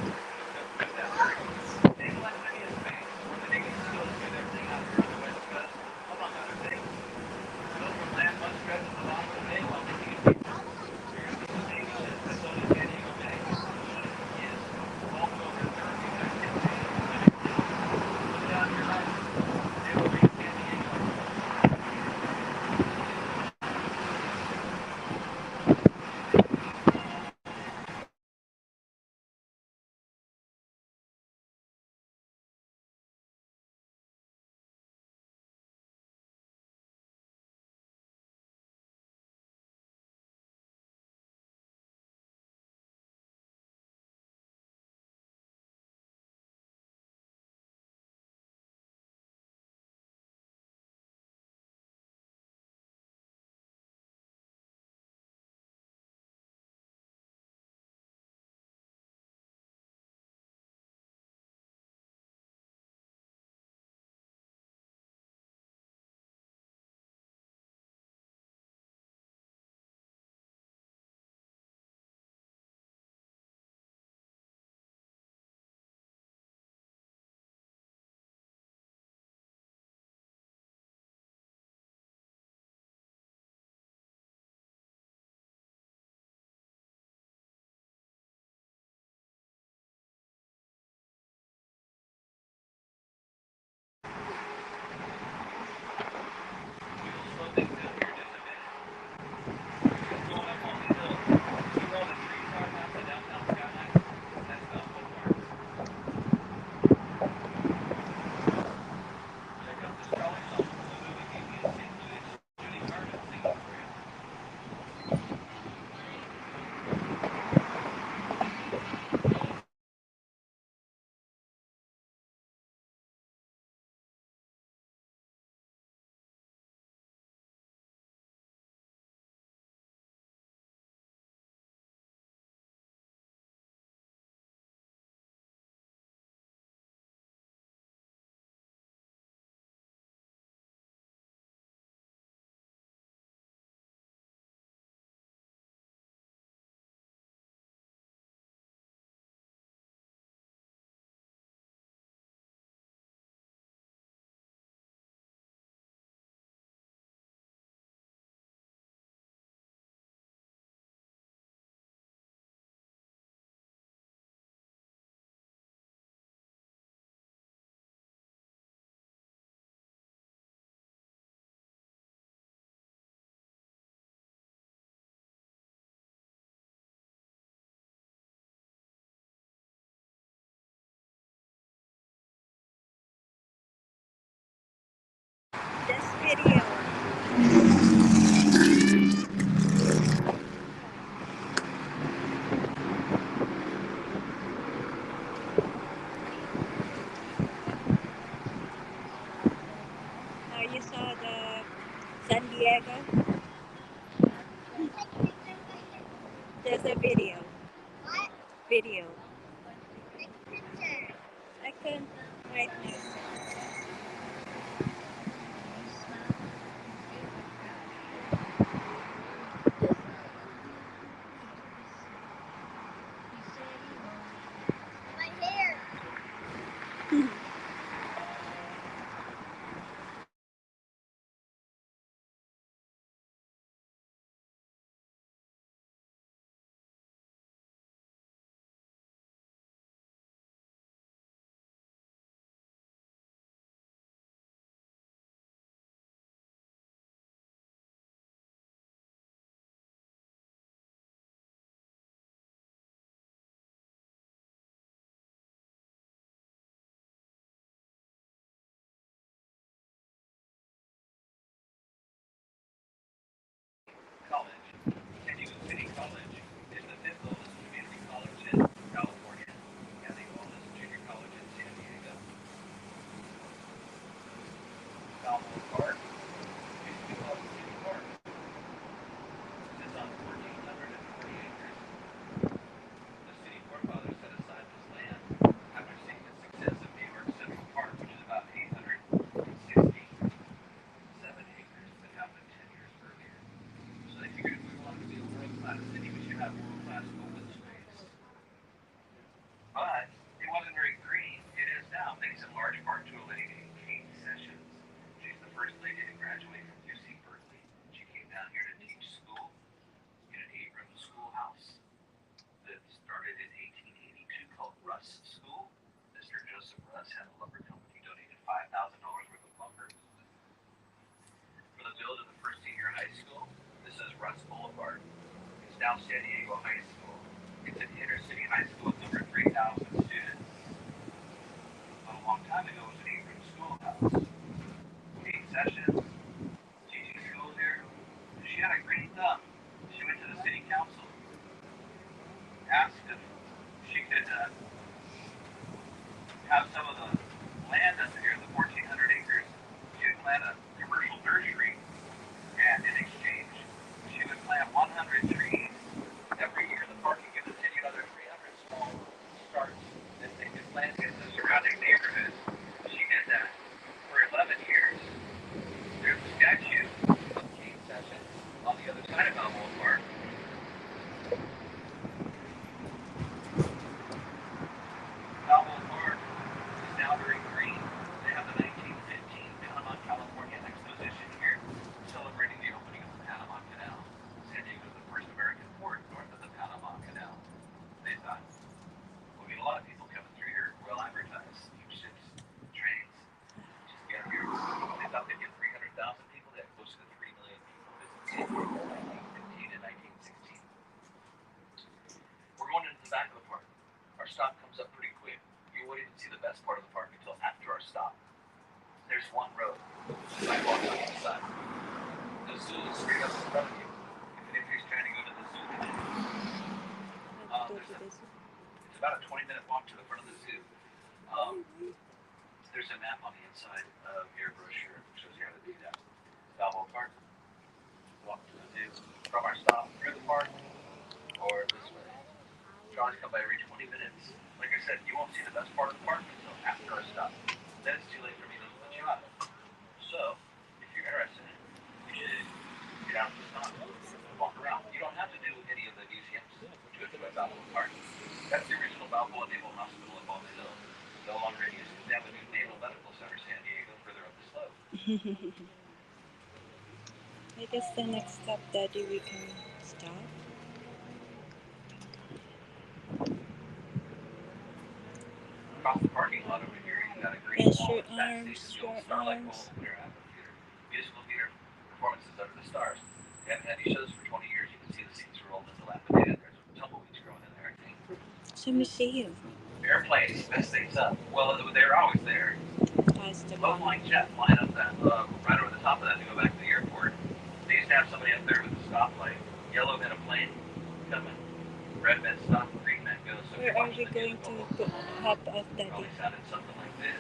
They like many a space where the Navy still do everything out here on the West Coast, among other things. things down here in just a minute. Just going up on the hill. See where all the trees are past the downtown skyline? That's Balboa Park. Check out this trolley song from the movie Beauty and St. Louis. Judy Garland singing for you. This video. You saw the San Diego? There's a video. What? Video. I can right now. My hair. College. San Diego City College is the fifth oldest community college in California and the oldest junior college in San Diego. Balboa Park used to be called City Park. Sits on 1,440 acres. The city forefathers set aside this land after seeing the success of New York Central Park, which is about 867 acres that happened 10 years earlier. So they figured if we wanted to be a world-class city, we should have world-class open space. But it wasn't very green. It is now, thanks in large part to a lady named Kate Sessions. She's the first lady to graduate from UC Berkeley. She came down here to teach school in an 8-room schoolhouse that started in 1882 called Russ School. Mr. Joseph Russ had a lumber company, donated $5,000 worth of lumber for the build of the first senior high school. This is Russ Boulevard. It's now San Diego High School. It's an inner city high school with over 3,000 students. But a long time ago, it was an 8-room schoolhouse. Kate Sessions, teaching school here, she had a green thumb. She went to the city council, asked if she could have some of the land under here, the 1,400 acres. She would plant a commercial nursery, and in exchange, she would plant 100 trees. Every year, the park would give the city another 300 small starts that they could plant in the surrounding neighborhoods. She did that for 11 years. There's a statue of Kate Sessions on the other side of Balboa Park. Balboa Park trolleys come by every 20 minutes. Like I said, you won't see the best part of the park until after our stop. Then it's too late for me to let you out. So, if you're interested, you should get out to the stop and walk around. You don't have to do any of the museums to enjoy Balboa Park. That's the original Balboa Naval Hospital in Bald Hill. No longer in use because they have a new Naval Medical Center, San Diego, further up the slope. I guess the next stop, Daddy, we can stop. Across the parking lot over here, you got a great Yes, wall your of stack arms, stations, the your old Starlight arms. Bowl, Winter Amphitheater, musical theater performances under the stars. They haven't had these shows for 20 years. You can see the seats are old and dilapidated. There's tumbleweeds growing in there, I think. It's a museum. Airplanes, best things up. Well, they're always there. That's the Low one. flying jet flying up that, right over the top of that to go back to the airport. They used to have somebody up there with a stoplight. Yellow meant a plane coming. Red meant stop, green meant go. So Where are we going to hop off, Daddy? probably sounded something like this.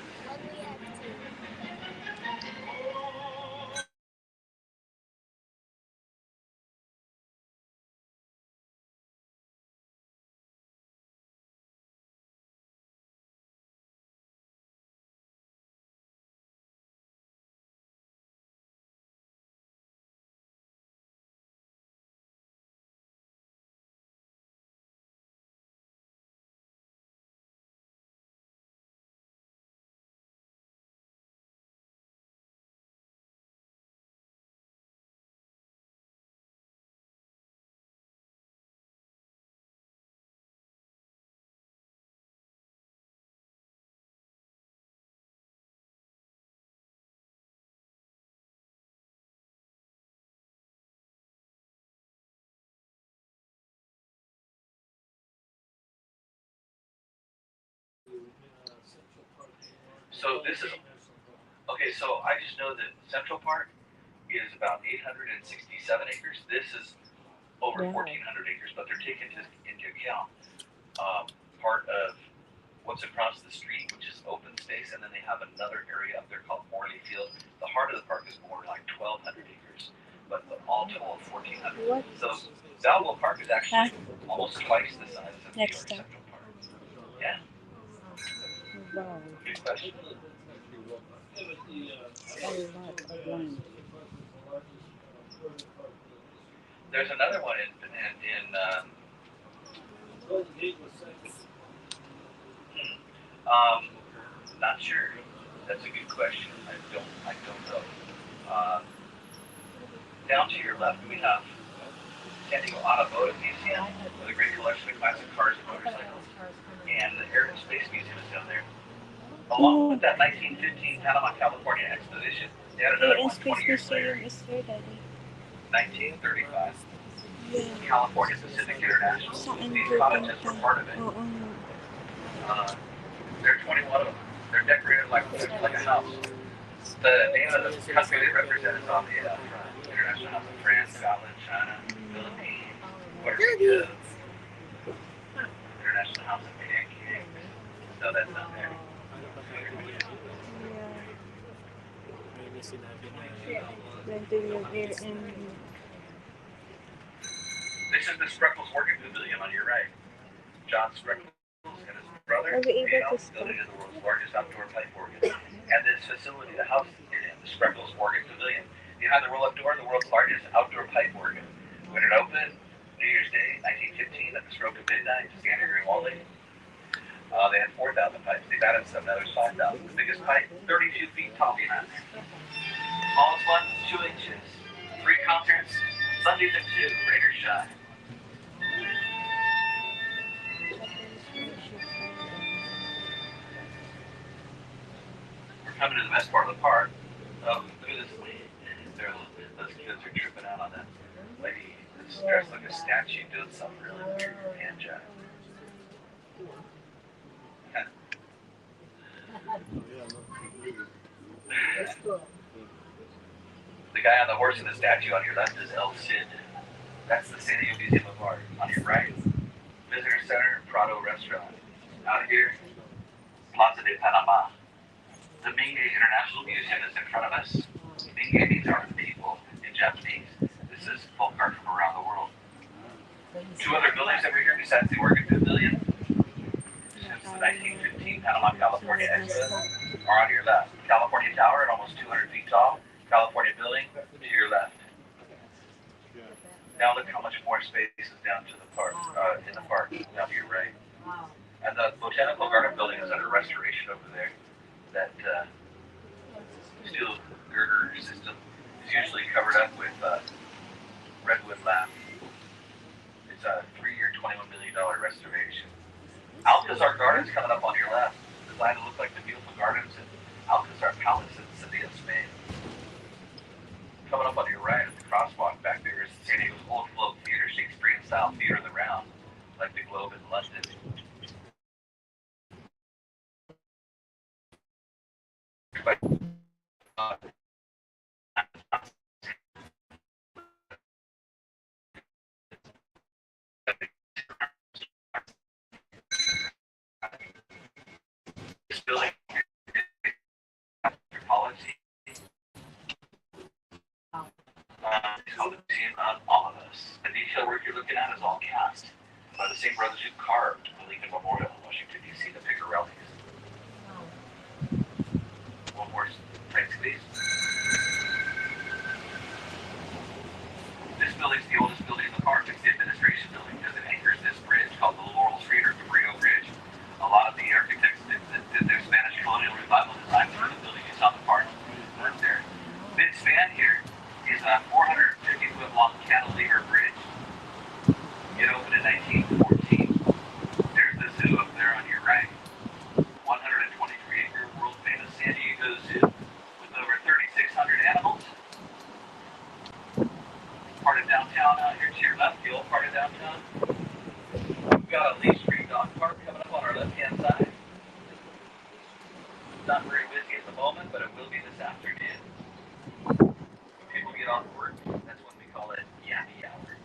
So this is, okay, so I just know that Central Park is about 867 acres. This is over 1,400 acres, but they're taking into account part of what's across the street, which is open space, and then they have another area up there called Morley Field. The heart of the park is more like 1,200 acres, but all told 1,400. What? So Balboa Park is actually almost twice the size of New Next York stop. Central Park. Yeah, Wow. good question. A lot of land. There's another one in not sure. That's a good question. I don't know. Down to your left, we have San Diego Automotive Museum with a great collection of classic cars and motorcycles, and the Air and Space Museum is down there. Along with that 1915 Panama, California Exposition, they had another Air and one 20 Space years later, Museum is here, Daddy. 1935. Yeah. California Pacific International. Saan These po cottages were punta? part of it. Oo. There are 21 of them. They're decorated like a house. The name of the country they represent is on the front. International House of France, Scotland, China, Philippines, Puerto Rico. International House of Pancakes. So that's not there. Yeah. Then do your air and This is the Spreckles Working Pavilion on your right. John Spreckles and his brother, Are we able Dale, to stop? building the world's largest outdoor pipe organ. And this facility, the house it in, the Spreckles Organ Pavilion. Behind the roll-up door, the world's largest outdoor pipe organ. When it opened, New Year's Day, 1915, at the stroke of midnight, Scanner and Wally. They had 4,000 pipes. They've added some, now there's 5,000. The biggest pipe, 32 feet tall behind there. Smallest one, 2 inches. 3 concerts, Sundays at 2, Raiders Shy. We're coming to the best part of the park. Oh, look at this lady. Those kids are tripping out on that lady that's dressed like a statue doing something really weird hand job. The guy on the horse in the statue on your left is El Cid. That's the San Diego Museum of Art. On your right, Visitor Center and Prado Restaurant. Out here, Plaza de Panama. The Mingei International Museum is in front of us. Mingei means art of people in Japanese. This is folk art from around the world. 2 other buildings over here besides the Organ Pavilion Panama, California exit are on your left. California Tower at almost 200 feet tall. California Building to your left. Now look how much more space is down to the park, in the park, down to your right. And the Botanical Garden building is under restoration over there. That steel girder system is usually covered up with redwood lath. It's a 3-year, $21 million restoration. Alcazar Gardens coming up on your left, designed to look like the beautiful gardens in Alcazar Palace in Sevilla, Spain. Coming up on your right at the crosswalk back there is San Diego's Old Globe Theater, Shakespearean style theater of the round, like the Globe in London. This building anthropology. It's called the Museum of All of Us. The detail work you're looking at is all cast by the same brothers who carved the Lincoln Memorial in Washington, D.C., the Picarellis. One more tight squeeze. This building's the oldest building in the park. It's the administration building because it anchors this bridge called the Laurel Street or Cabrillo Bridge. A lot of the architects did their Spanish colonial revival design for the building you saw in the park. Right there. Mid span here is a 450-foot long cantilever bridge. It opened in 1914. There's the zoo up there on your right. 123-acre world-famous San Diego Zoo with over 3,600 animals. Part of downtown out here to your left, the old part of downtown. We've got a Lee Street Dog Park coming up on our left-hand side. Not very busy at the moment, but it will be this afternoon. When people get off work, that's when we call it Yappy Hour.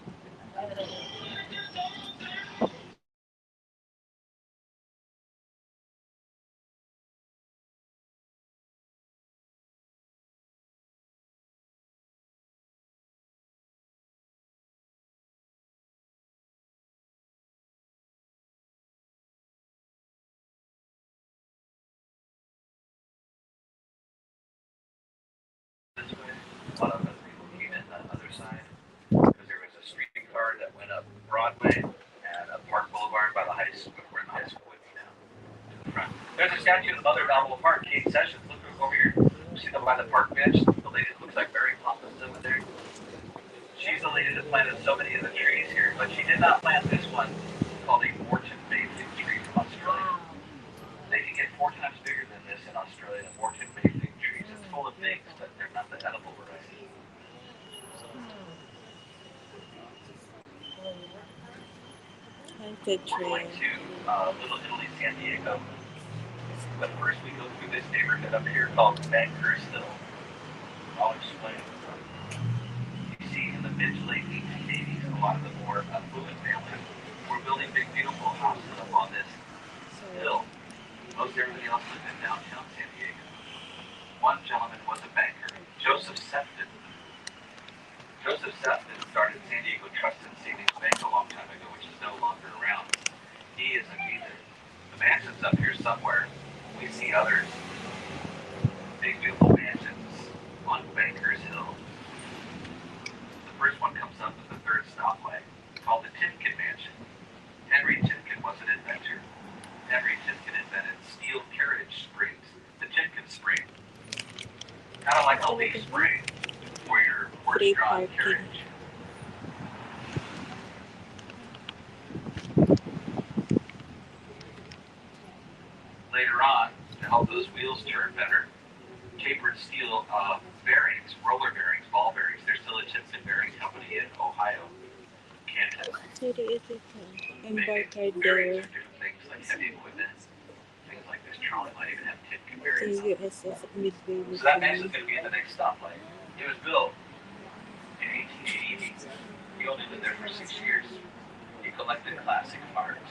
This way, a lot of other people came in the other side because there was a streetcar that went up Broadway and up Park Boulevard by the high school. We're in the high school with me now. To the front. There's a statue of the mother of Balboa Park, Kate Sessions. Look over here. See them by the park bench? The lady that looks like Mary Poppins over there. She's the lady that planted so many of the trees here, but she did not plant this one called a Morton Bay fig tree from Australia. They can get 4 times bigger than this in Australia. Morton Bay fig trees. It's full of figs, but they're not the edible variety. Good We're going tree. to Little Italy, San Diego. But first we go through this neighborhood up here called Bankers Hill. I'll explain. You see, in the mid to late 1880s, a lot of the more affluent families were building big, beautiful houses up on this hill. Most everybody else lived in downtown San Diego. One gentleman was a banker, Joseph Sefton. Joseph Sefton started San Diego Trust and Savings Bank a long time ago, which is no longer around. He isn't either. The mansion's up here somewhere. We see others. Big, beautiful mansions on Bankers Hill. The first one comes up at the third stoplight, called the Timken Mansion. Henry Timken was an inventor. Henry Timken invented steel carriage springs, the Timken spring. Kind of like a leaf spring for your horse-drawn carriage. Later on, to help those wheels turn better, tapered steel bearings, roller bearings, ball bearings. There's still a Timken Bearing Company in Ohio, Canton. City is embarked Making bearings for different things like heavy equipment, things like this trolley might even have Timken bearings. The USS Midway. So that mansion's going to be at the next stoplight. It was built in 1880. He only lived there for 6 years. He collected classic art,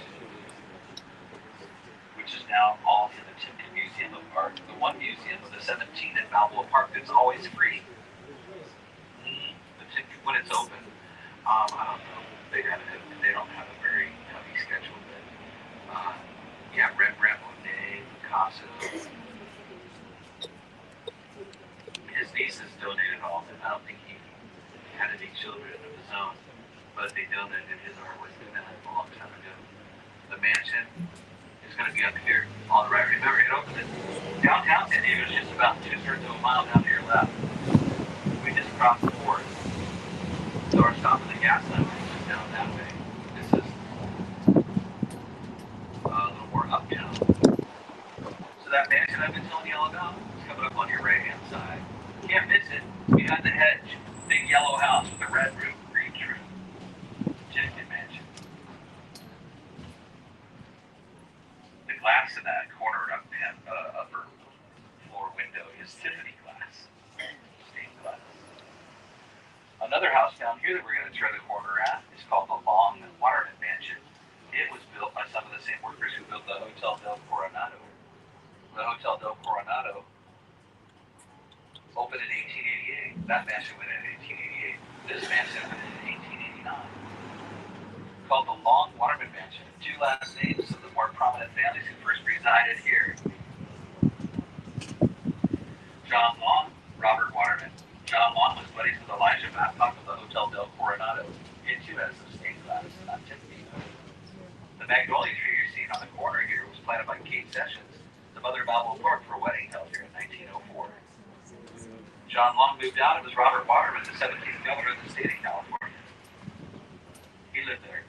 which is now all in the Timken Museum of Art. The one museum of the 17 at Balboa Park that's always free. The Timken, when it's open, I don't know. They don't have a very heavy schedule, but yeah, Rembrandt, Monet, Picasso. His nieces donated all of it. I don't think he had any children of his own, but they donated his artwork to them a long time ago. The mansion is going to be up here on the right. Remember, it opened it. Downtown San Diego is just about 2/3 of a mile down to your left. We just crossed the forest. So our stop at the gas lamp is just down that way. This is a little more uptown. So that mansion I've been telling you all about is coming up on your right hand side. Can't miss it. Behind the hedge, big yellow house with a red roof, green tree. Chicken mansion. The glass in that corner upper floor window is Tiffany glass, stained glass. Another house down here that we're going to turn the corner at is called the Long Waterman Mansion. It was built by some of the same workers who built the Hotel del Coronado. The Hotel del Coronado opened in 1888. That mansion went in 1888. This mansion went in 1889. Called the Long Waterman Mansion. Two last names of the more prominent families who first resided here. John Long, Robert Waterman. John Long was buddies with Elijah Babcock of the Hotel del Coronado. It too has some stained glass, not Tiffany. The magnolia tree you're seeing on the corner here was planted by Kate Sessions, the mother of Balboa Park, for a wedding held here in 1904. John Long moved out. It was Robert Waterman, the 17th governor of the state of California. He lived there.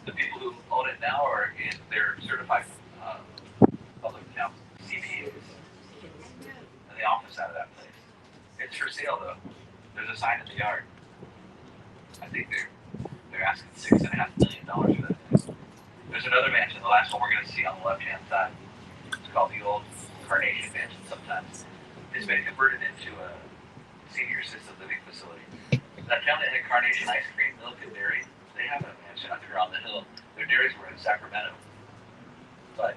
The people who own it now are in their certified public account CPAs. And the office out of that place. It's for sale though. There's a sign in the yard. I think they're asking $6.5 million for that thing. There's another mansion, the last one we're going to see on the left hand side. It's called the old Carnation Mansion sometimes. It's been converted into a senior assisted living facility. That town that had Carnation ice cream, milk, and dairy, they have a mansion up here on the hill. Their dairies were in Sacramento. But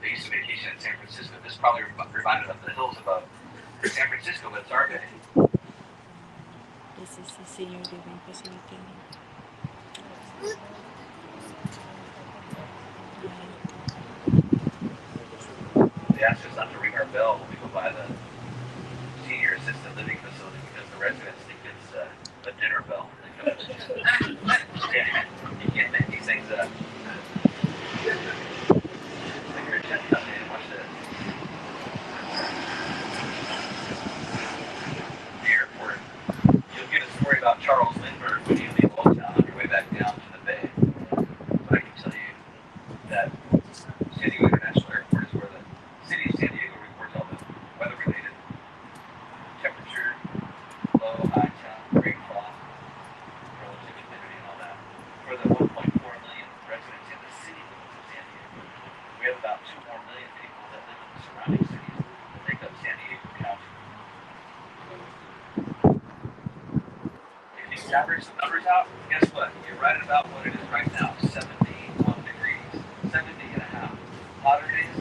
they used to vacation in San Francisco. This probably reminded them of the hills above San Francisco, but it's our bay. This is the senior living facility. They asked us not to ring our bell when we go by the senior assisted living facility because the residents think it's a dinner bell. Yeah, you can't make these things up. Like your jet coming in, watch this. The airport. You'll get a story about Charles Lindbergh when you leave Old Town on your way back down to the bay. But I can tell you that San Diego International Airport is where the city of San Diego records all the weather-related temperature, low, high temp, rainfall, relative humidity, and all that. For the 1.4 million residents in the city of San Diego, we have about 2 more million people that live in the surrounding cities that make up San Diego County. If you average the numbers out, guess what? You're right about what it is right now, 71 degrees, 70.5. Hotter days,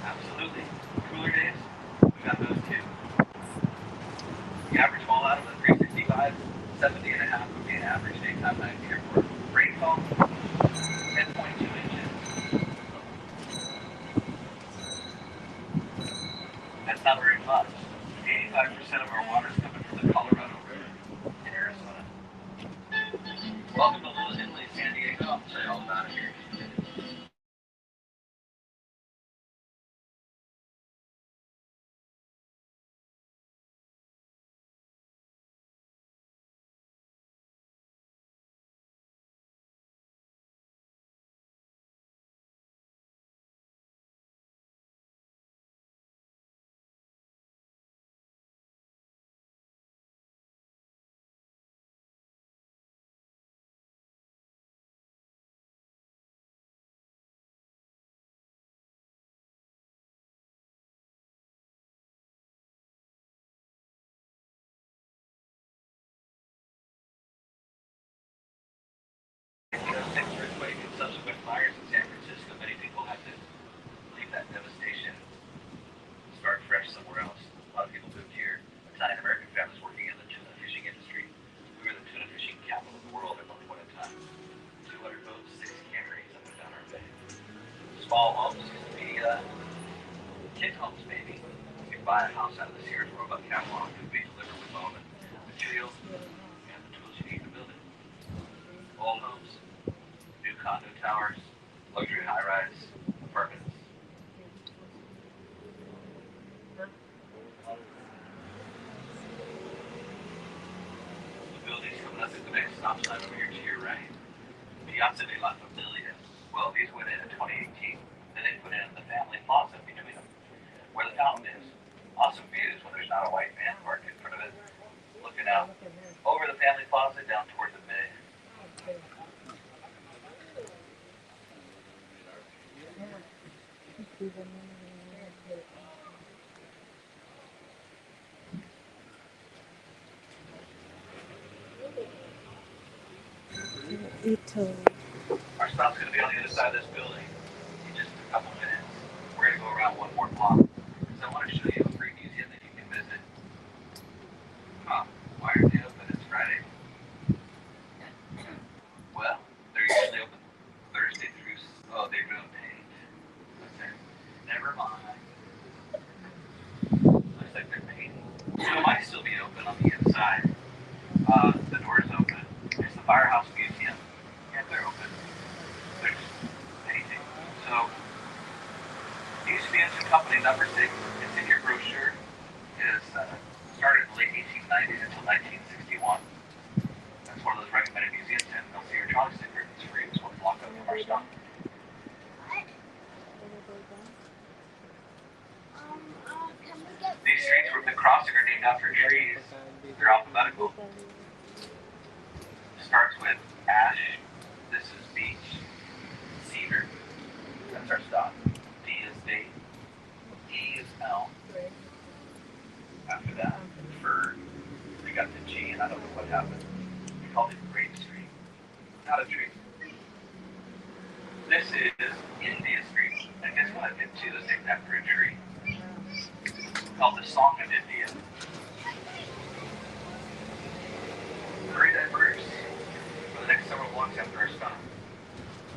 absolutely. Cooler days, we got those too. You average them all out of the 365, 70.5 would be an average daytime night here for rainfall, 10.2 inches. That's not very much. 85% of our water is coming from the Colorado River in Arizona. Welcome to Little Italy, San Diego. I'll tell you all about it here. buy a house out of the Sears Roebuck catalog, and we deliver with all the materials and the tools you need to build it. Old homes, new condo towers, luxury high-rise apartments. The building's coming up at the next stop sign over here to your right. Piazza de la Familia. Well, these went in 2018. Then they put in the family plaza between them, where the fountain is. Awesome views when there's not a white van parked in front of it. Looking out over the family plaza down toward the bay. Italy. Our stop's going to be on the other side of this building in just a couple minutes. We're going to go around one more block. So I want to show you a free museum that you can visit. Why aren't they open? It's Friday. Well, they're usually open Thursday through. Oh, they're doing paint. Okay. Never mind. Looks like they're painting. So it might still be open on the inside. The door's open. It's the Firehouse Museum. Yeah, they're open. They're just painting. So, it used to be engine company number 6. It's in your brochure. It is started in the late 1890s until 1961. That's one of those recommended museums, and they'll see your trolley sticker. It's free. It's one block up from our stop. These streets with the crossing are named after trees. They're alphabetical. Starts with ash. This is beech. Cedar. That's our stop. D is date. E is elm. After that, fir. We got the G, and I don't know what happened. We called it Grape Street. Not a tree. This is India Street. And guess what? It too is named after a tree. Called the Song of India. Very diverse. For the next several blocks after our stop.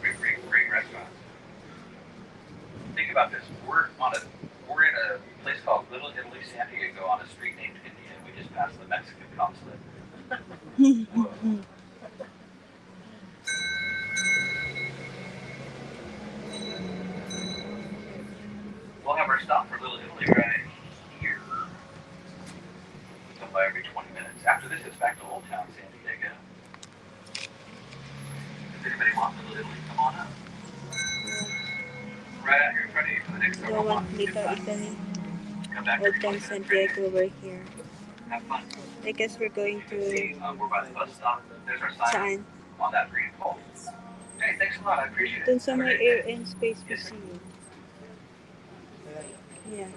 Great restaurants. Think about this. We're in a place called Little Italy, San Diego, on a street named India. We just passed the Mexican consulate. We'll have our stop for Little Italy right here. We come by every 20 minutes. After this, it's back to Old Town San Diego. Does anybody want Little Italy? Come on up. Right out here in front of you for the next several One months. Little Italy. Come back Old every 20 Town San minutes. Right Diego over here. Have fun. I guess we're going You can to see we're by the bus stop. There's our sign saan? on that green pole. Hey, thanks a lot. I appreciate it. Dun sa Have a may great Air day. and Space Yes, sir. Museum. Yeah.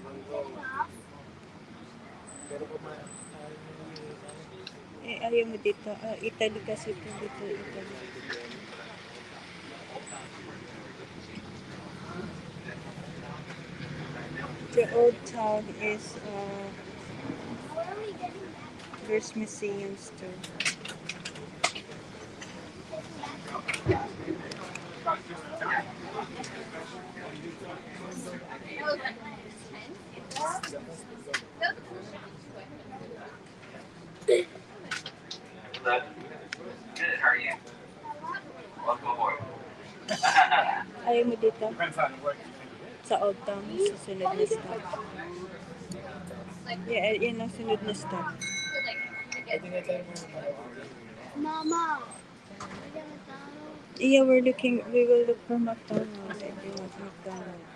Ayaw mo dito. Italy kasi ito dito. Italy. The old town is there's museums too. Good. How are you? Welcome aboard. Ayaw mo dito? Sa old town, sa sunod na stop. Yeah, yan ang sunod na stop. Mama. Yeah, we will look for McDonald's. I do want McDonald's.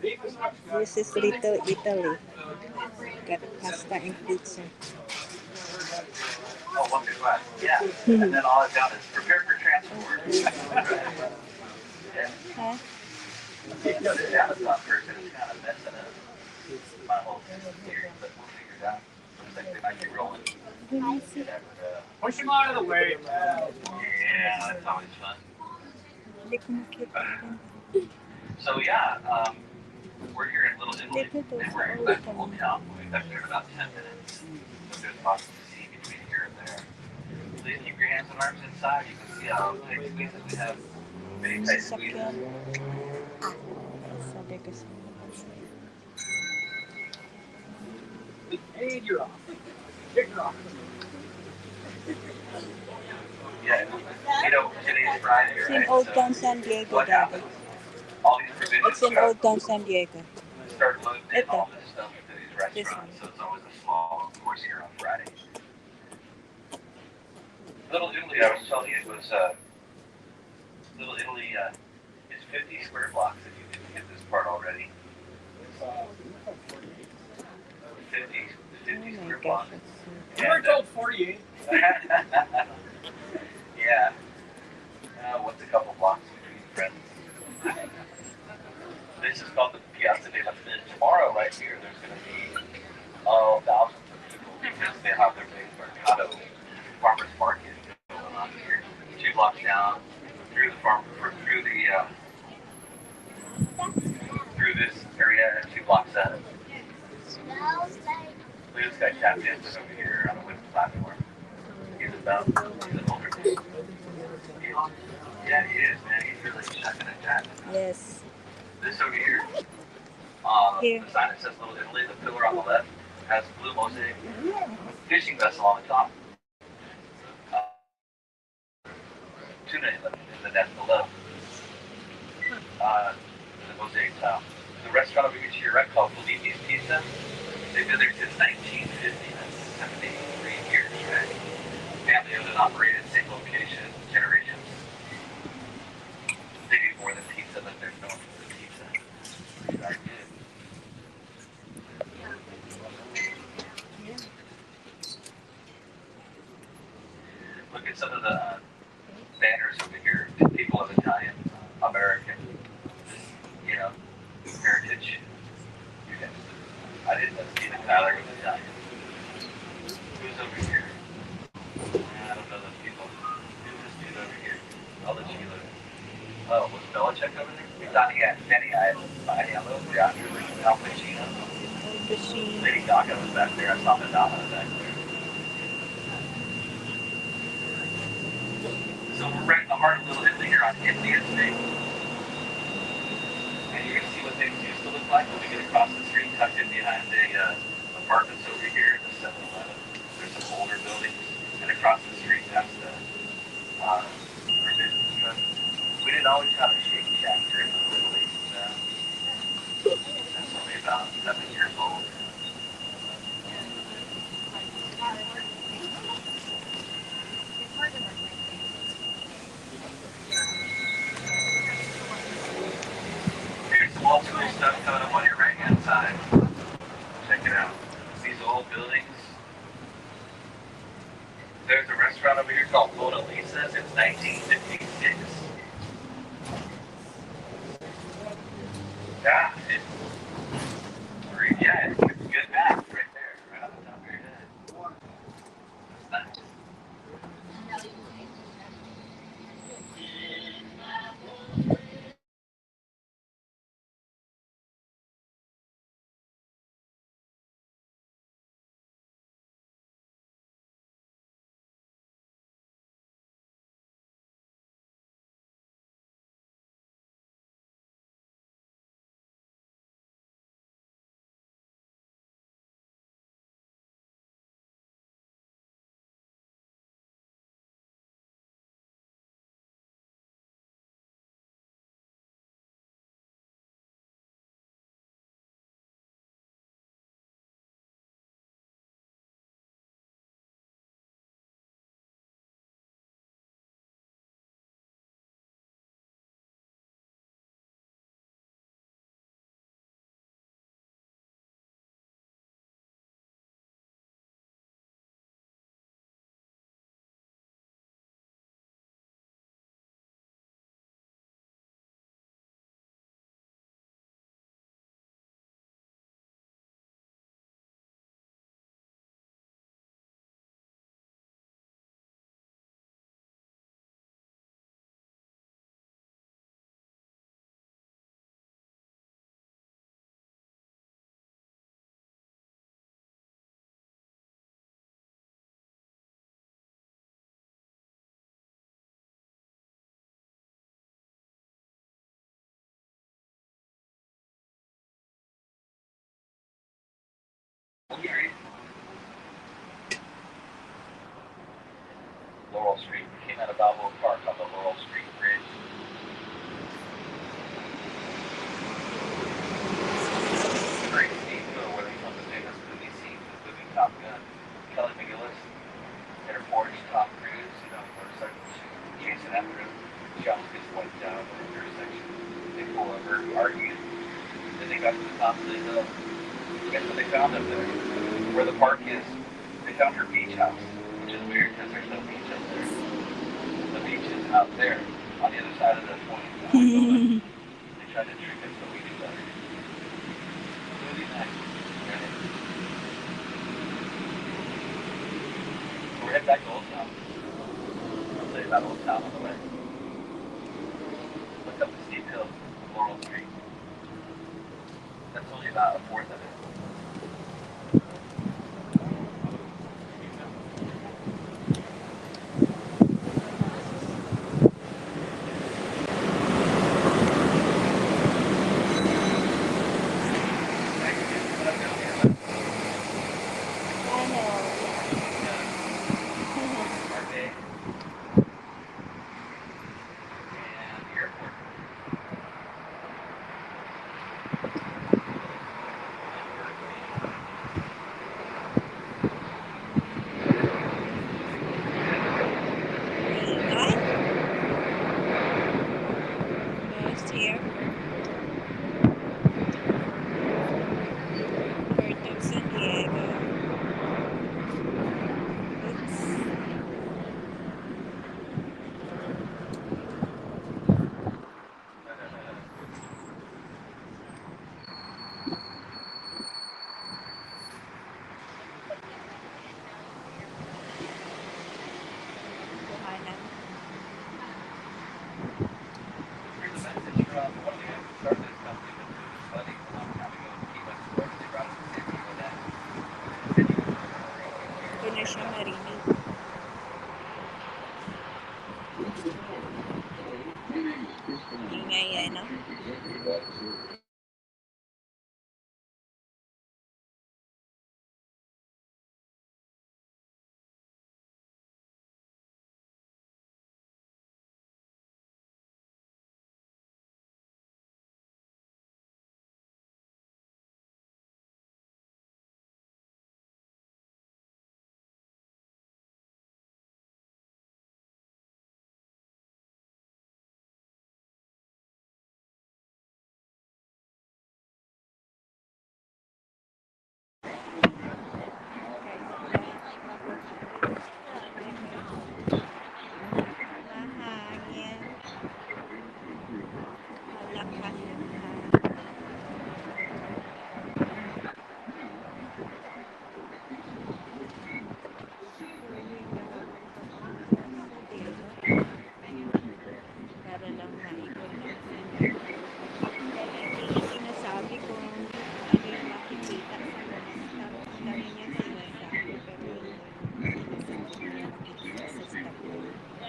This is Little Italy. Got pasta and pizza. Oh, one big glass. Yeah. And then all I've got is prepare for transport. Yeah. Huh? You know, this Amazon person is kind of messing up my whole theory, but we'll figure it out. Looks like they might be rolling. Push him out of the way, man. Yeah, that's always fun. Hindi ko makita. So yeah, we're here in Little Italy, Dito to and sa we're Old back to Town. Old Town. We've been here in about 10 minutes. So there's lots to see between here and there. Please keep your hands and arms inside. You can see how big squeezes we have. Many tight squeezes. Sasakyan. Sabi ko sa And you're off. You're off. Yeah, today's Friday, It's in right? Old So Town San Diego, what Daddy. happens? All these provisions It's in Old Town San Diego. start loading in Ito. all this stuff into these This restaurants, one. so it's always a small course here on Friday. Little Italy, I was telling you, it was Little Italy is 50 square blocks if you didn't get this part already. 50, Oh 50 my square gosh, blocks. that's so You were told 48. Yeah. What's a couple blocks between friends? This is called the Piazza della Fid. Tomorrow, right here, there's going to be thousands of people because they have their big Mercado farmers market going on here, 2 blocks down through the farm, through this area, and 2 blocks up. Look at this guy tap dancing over here on a wooden platform. He's about he's an older man. Yeah, he is, man. He's really shucking and jiving. yes. This over here, Here. the sign that says Little Italy, the pillar on the left has blue mosaic fishing vessel on the top. Tuna in the net below. The mosaic tile. The restaurant over here to your right called Fellini's Pizza. They've been there since 1950. That's 73 years, right? Family owned and operated, same location, generations. They do more than pizza, but they're known for the pizza. Pretty darn good. Look at some of the banners over here. People of Italian, American, you know, heritage. I didn't know Steven Tyler was Italian. Who's over here? I don't know those people. Who's this dude over here? I'll let you look. Oh, was Belichick over there? Danny Aiello, Al Pacino. Machine. Lady Gaga was back there. I saw Madonna back there. So we're right in the heart of Little Italy here on Indian State. And you're going to see what things used to look like when we get across the street, tucked in behind the apartments over here, the 7-Eleven. There's some older buildings. And across the street, that's the provisions truck. We didn't always have a Shake Shack here in Little Italy. That's only about 7 years old. Here's some old school stuff coming up on your right hand side. Check it out. These old buildings. There's a restaurant over here called Mona Lisa since 1956. Yeah, it's good math right there, right on the top of your head. That's nice. Gary. Laurel Street. We came out of Balboa Park on the Laurel Street Bridge. Great scene where they filmed the famous movie scene from the movie Top Gun. Kelly McGillis and her Porsche, Tom Cruise, motorcycle chasing after him. She almost gets wiped out at the intersection. They pull over, argue. Then they got to the top of the hill. Guess what they found up there? Where the park is. They found her beach house, which is weird because there's no beach up there. The beach is out there on the other side of the 20. They tried to trick us, but we knew better. Really nice. Right? We're heading back to Old Town. I'll tell you about Old Town on the way. Look up the steep hill of Laurel Street. That's only about a fourth of it.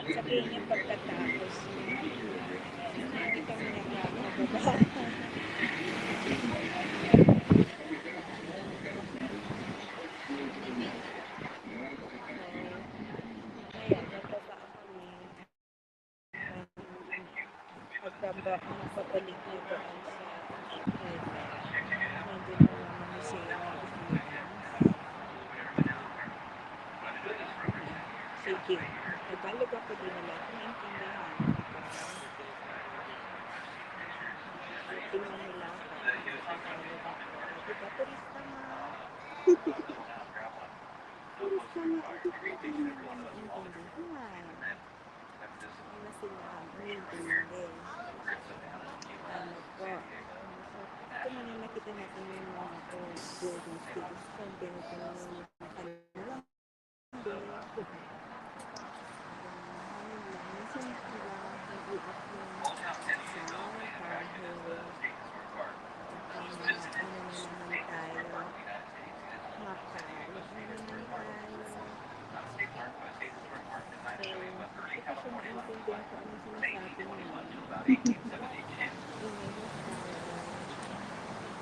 Sabihin niya pagkatapos, hindi kami nagkakababa. Kaya bababa kami. Magpapalik na doon sa nandun na naman Museo ng Philippines. Sige. Tagalog ako din nila. Kung naintindihan. Tingnan nila ako. Tagalog ako. Diba, turista nga. Turista nga. Hindi ko naman naintindihan. Ano sila naintindihan. Ano po. Ito man yung nakita natin yung mga golden sticks. Kung tinitingnan yung kanilang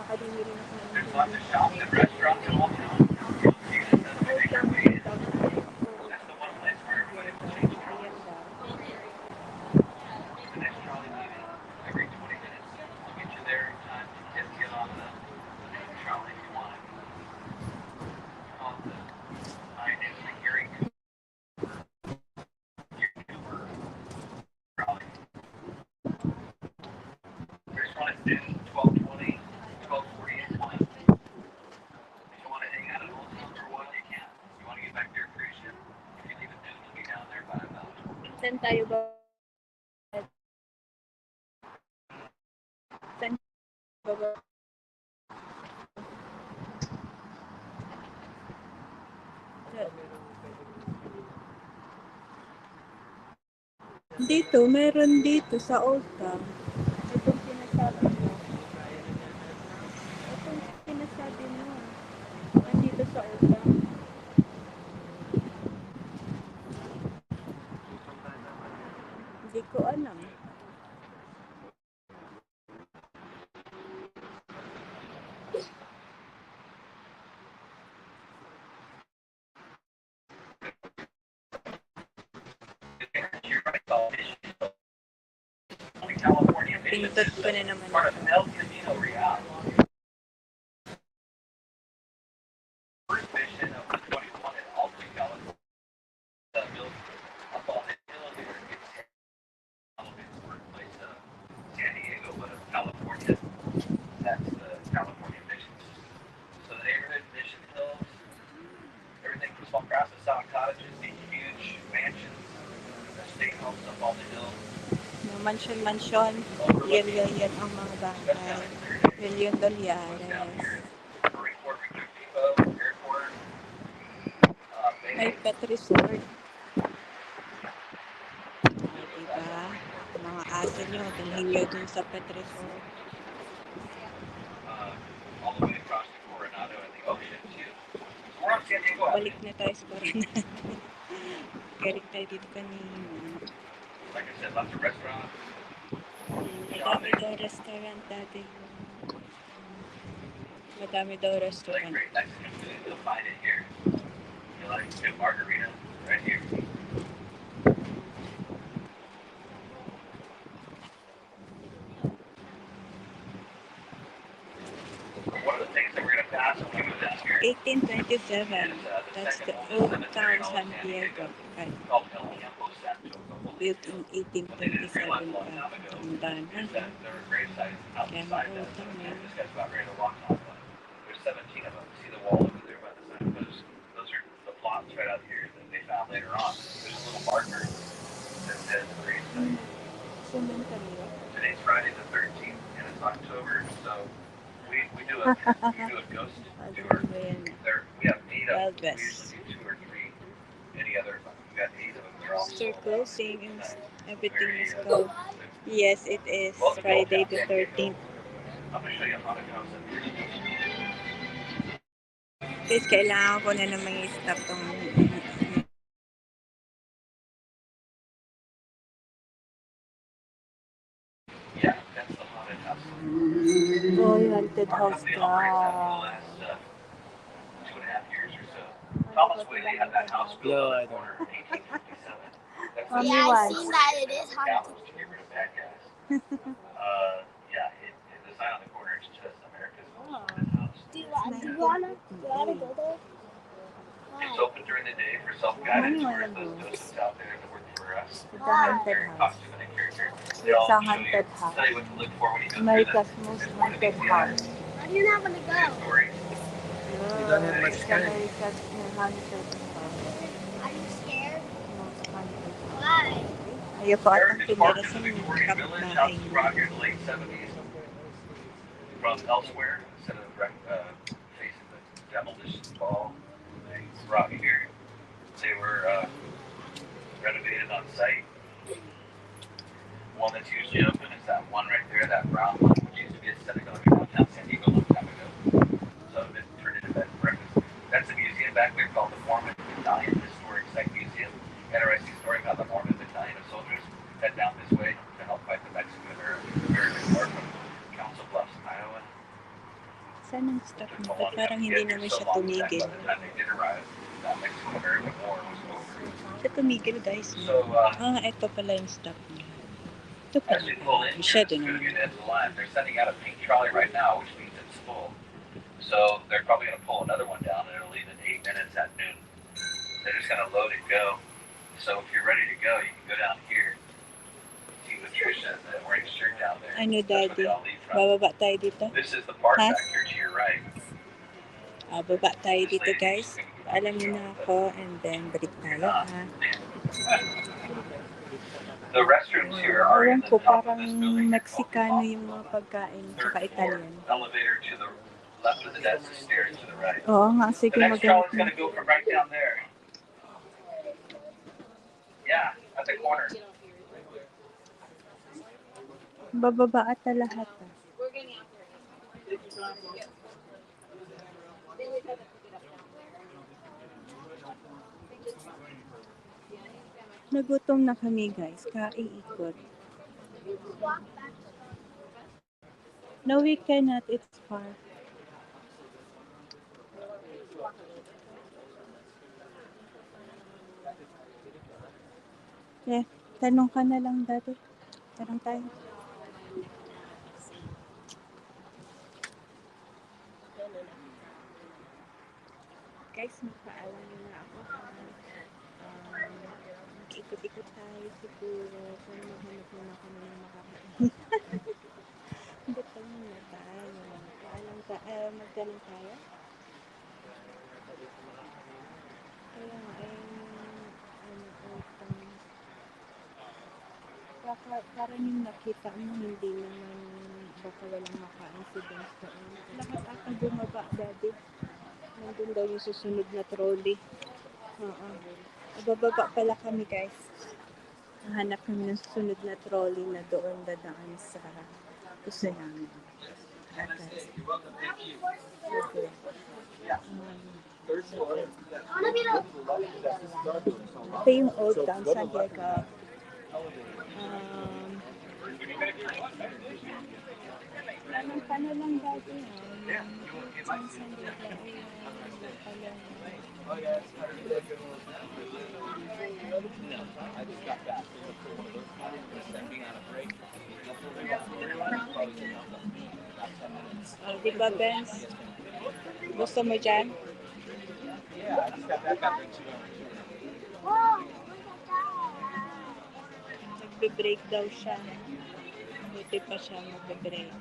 There's lots of shops and restaurants in Old Town. You can make your way in. That's the one place where everybody will change. Saan tayo ba? Saan ba? Dito, meron dito sa Old Town. Itong sinasabi mo. Itong sinasabi mo. Nandito sa Old Town. Hindi ko alam. California Pinindot ko na naman part of ito. El Camino Real. First mission of the 21 in Albany, California. Built up on the hill here in California's birthplace of San Diego, but of California. That's the California Mission. So the neighborhood, Mission Hills, everything from small grass to sound cottages, these huge mansions, state homes up on the hill. Mansion. Yan ang mga bahay. Yan Dolyares. Marine Corps Recruit Depot, airport, May pet resort. Diba? Mga aso nyo, dalhin nyo dun sa pet resort. all the way across the Coronado and the ocean too. So we're on San Diego Avenue. Balik na tayo sa Coronado. Galing tayo dito kanina. Like I said, lots of restaurants. Madami daw restaurant dati. Madami daw Like restaurant. great Mexican food, you'll find it here. You like good margarita right here. One of the things that we're going to pass when we go down here 1827. is That's the second Old cemetery Town in San San Diego. Right. called El Campo Santo. Built in What they didn't 1827 realize a long pa. time ago Tandaan is na. that there were grave sites Kaya outside Old that Town cemetery. eh. This guy's about ready to walk on one. There's 17 of them. See the wall over there by the sign? Those are the plots right out here that they found later on. There's a little marker that says grave site. Cemetery. Today's Friday the 13th, and it's October, so we do a ghost tour. Ano ba yan? We have 8 of them. We Elvis. usually do 2 or 3. Any other? We got 8 of them. They're all Store sold out. closing and everything Very, is closed. Yes, it is. Friday the 13th. I'm gonna show you how to come. Guys, kailangan ko na naman i-stop tong Yeah, that's the haunted house. haunted Our house company operates that for the ka. last 2.5 years or so. Thomas Whaley had that house built No, on I the corner in 1857. That's Mommy the wants. seen that it is haunted. To get rid of bad guys. The sign on the corner is just America's most haunted house. Do you wanna go there? It's open during the day for self-guided tours. Those docents out there that work for us. It's a haunted Very house. costume and character. It's They all a show you, haunted tell house. you what to look for when you go through America's the most haunted house. Why do you not wanna go? story. don't have much It's time. America's haunted house. Are you scared? Most haunted house. Why? Ayoko atang Heritage Park tumira is sa a Victorian village. kapitbahay Houses niya. brought here in the late 70s from elsewhere instead of facing the demolition ball. They brought here. They were renovated on site. One that's usually open is that one right there, that brown one, which used to be a synagogue in downtown San Diego a long time ago. So it turned into bed and breakfast. That's a museum back there called the Mormon Battalion Historic Site Museum. Interesting story about the Mormon Battalion of soldiers head down this way to help fight the Mexican American War from Council Bluffs, Iowa. Saan ang stop Took mo? a Ba't long time parang to hindi get here, naman so siya long that tumigil? by the time they did arrive, that Mexican American War was over. Siya tumigil, guys. So, Ito pala yung stop niya. Ito pala. as we pull in, it's Masyado going to be naman. the end of the line. They're sending out a pink trolley right now, which means it's full. So they're probably going to pull another one down, and it'll leave in 8 minutes at noon. They're just going to load and go. So if you're ready to go, you can go down here. See Patricia wearing a shirt down there. Ano, That's where Daddy? they all leave from. Bababa tayo dito? This is the park Huh? back here to your right. Baba tayo This dito, lady guys. is gonna be Paalam niyo na ako and then balik tayo, ha? The restrooms here are in Ewan the ko, top of parang this building. Meksikano yung mga pagkain, Third tsaka floor, Italian. elevator to the left of the desk, stairs to the right. Oo nga, sige, The next trolley's maghanap gonna na. go from right down there. Yeah, at the corner. Bababa ata lahat. Ah. Nagutom na kami guys, kaiikot. No, we cannot, it's far. Eh, tanong ka na lang dati. Tanong tayo. Guys, magpaalam na ako. Ikot-ikot tayo siguro. Kung maghanap muna kami ng makakain. Gutom na tayo. Paalam ka, magtanong tayo. Kaya nga, parang yung nakita mo, hindi naman baka walang makain si Benz doon. Lahat ata bumaba, daddy. Nandun daw yung susunod na trolley. Oo. Bababa pala kami, guys. Nahanap kami ng susunod na trolley na doon dadaan sa gusto namin. Okay. Ito yung Old Town San Diego. Ano lang dati San Diego. Diba, Benz? Gusto mo dyan? Nagbe-break daw siya. Buti pa siya magbe-break.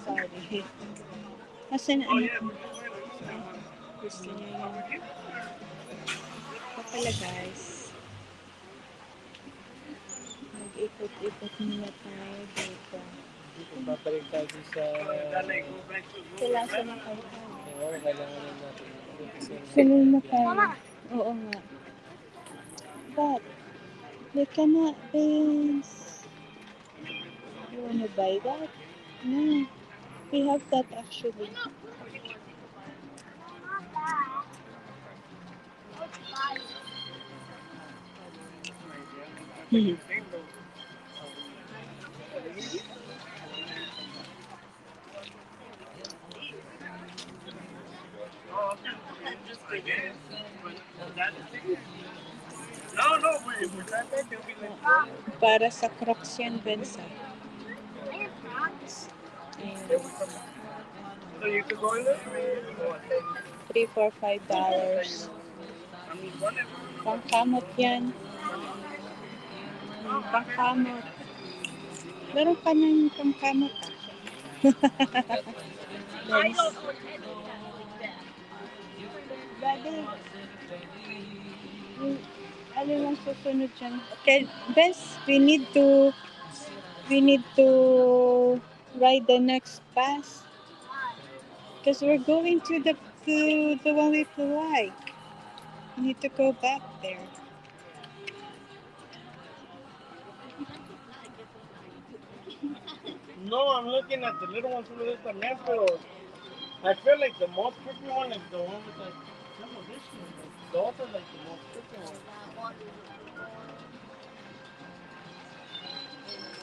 Sorry. Asan na gusto niya yun. Ito pala guys. Mag-ikot-ikot muna tayo dito. Babalik tayo sa... Kailangan sumakay tayo. Oo, kailangan natin. Sunod na tayo. Oo nga. But, we cannot base. You wanna buy that? No. We have that actually. Para sa Crocs yan, Benza. So you could go in there? $3, $4, $5. Pangkamot yan. Pangkamot. Meron ka ng pangkamot ah. Daddy. Ano yung susunod dyan? Okay, Bes, we need to ride the next bus. Because we're going to the one we like. We need to go back there. No, I'm looking at the little ones from this también, pero I feel like the most tricky one is the one with like some addition. Those are like the most tricky ones.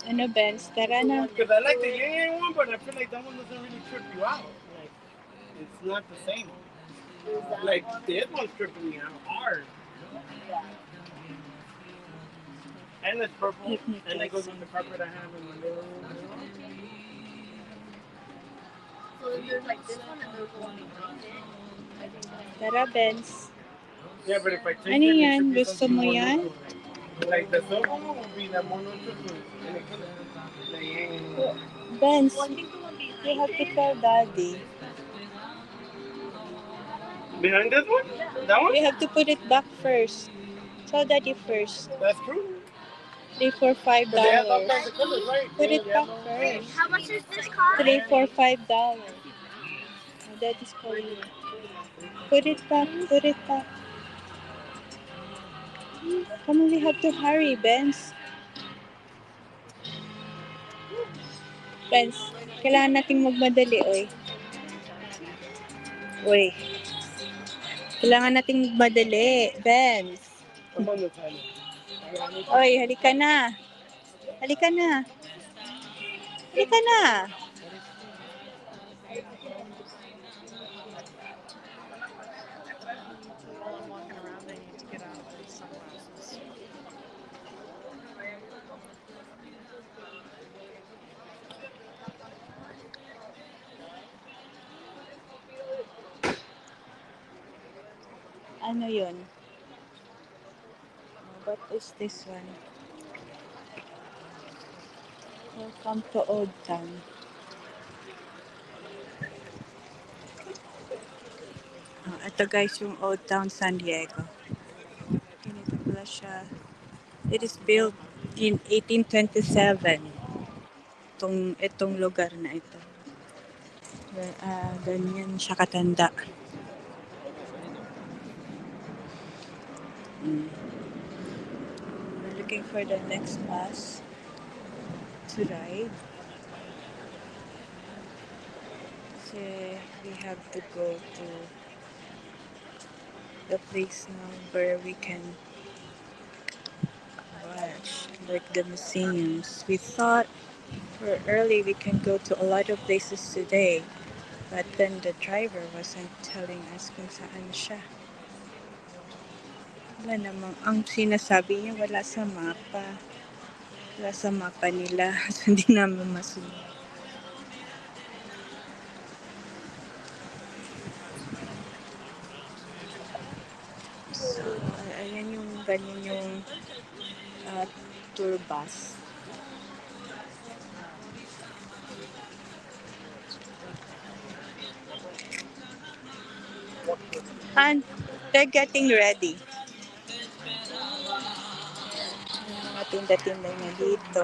Ano, Benz? Tara na. Because I like the Yang one, but I feel like that one doesn't really trip you out. Like, it's not the same. Like, this one's tripping me out hard. And it's purple, and it goes with the carpet I have in my living room. So there's like this one and there's one. Tara, Benz. Yeah, but if I take Ano it, yan? it should be Gusto something mo more yan? neutral. Like, the silver one would be the more neutral. And it could the Yang one. Benz, you have to tell Daddy. Behind this one? That one? You have to put it back first. Tell daddy first. That's true. 3, 4, $5. But they have all kinds of colors, right? Put it Green, back yellow. first. How much is this car? 3, 4, $5. Oh, daddy's calling you. Put it back. Put it back. Come on, we have to hurry, Benz. Benz, kailangan nating magmadali, oy. Oy, kailangan nating magmadali, Benz. Come on, Natalia. Oy, halika na. Halika na. Halika na. While I'm walking around, I need to get out my sunglasses. Ano yun? What is this one? Welcome to Old Town. Ito guys yung Old Town San Diego. Ganito pala siya. It is built in 1827. Itong lugar na ito. Ganyan siya katanda. We're looking for the next bus to ride. So we have to go to the place now where we can watch like the museums. We thought we're early we can go to a lot of places today, but then the driver wasn't telling us kung saan siya. Wala namang, ang sinasabi niya wala sa mapa. Wala sa mapa nila. So hindi namin masunod. So, ayan yung ganyan yung tour bus. And they're getting ready. Yung mga tinda-tinda na dito.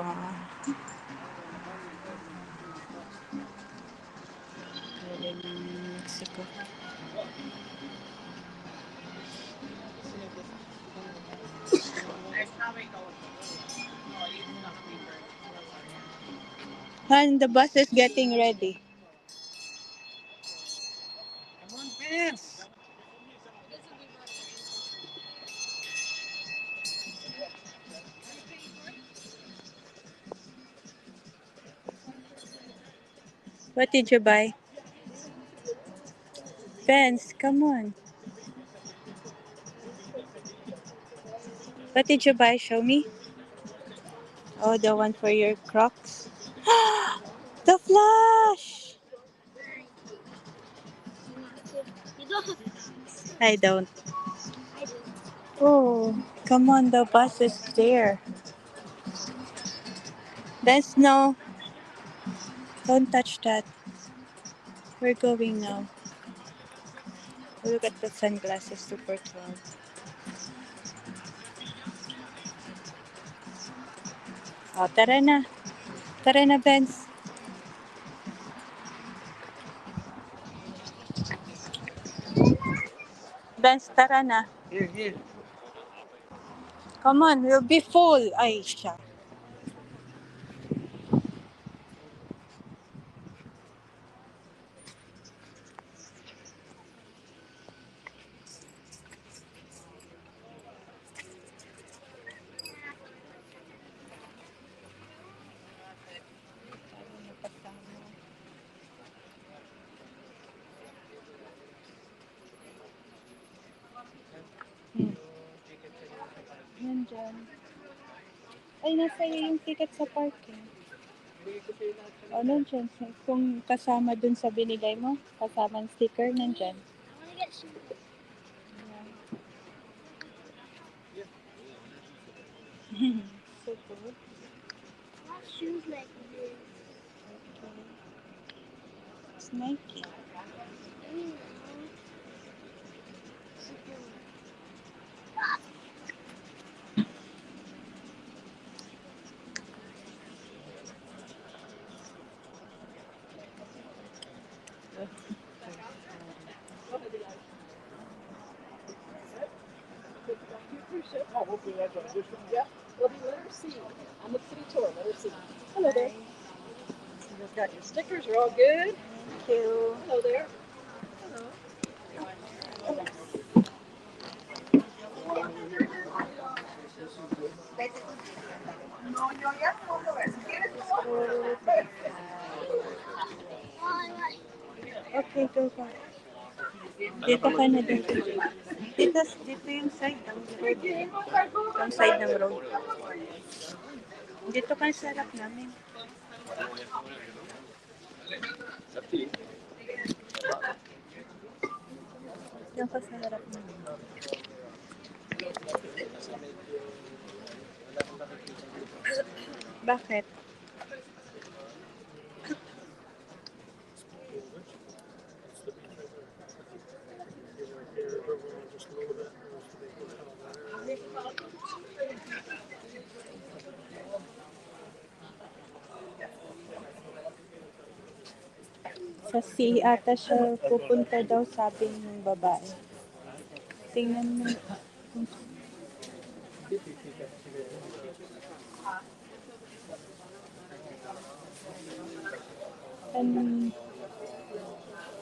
Galing Mexico. And the bus is getting ready. Come on, Vince. What did you buy? Vance, come on. What did you buy? Show me. Oh, the one for your Crocs. The Flash! You don't. I don't. I do. Oh, come on, the bus is there. Vance, no. Don't touch that. We're going now. Look at the sunglasses, super 12. Oh, tara na. Tara na, Vance. Vance, tara na. Here. Come on, we'll be full. Ay, siya. Nandyan. Ay, nasa iyo yung ticket sa parking. O, nandyan. Kung kasama dun sa binigay mo, kasama ang sticker, nandyan. I want to get shoes. So good. Not shoes like this. It's Nike. I mean, no. cruise ship. Oh, hopefully that's what this one. Yep, it'll be letter C on the city tour. Letter C. Hello there. You've got your stickers. Are all good. Thank you. Hello there. Hello. Okay, go back. Dito ka na dito. Dito yung side ng road. Yung side ng road. Dito ka sa harap namin. Yung ka sa harap namin. Bakit? Sa sea ata siya pupunta daw, sabi ng babae. Tingnan mo.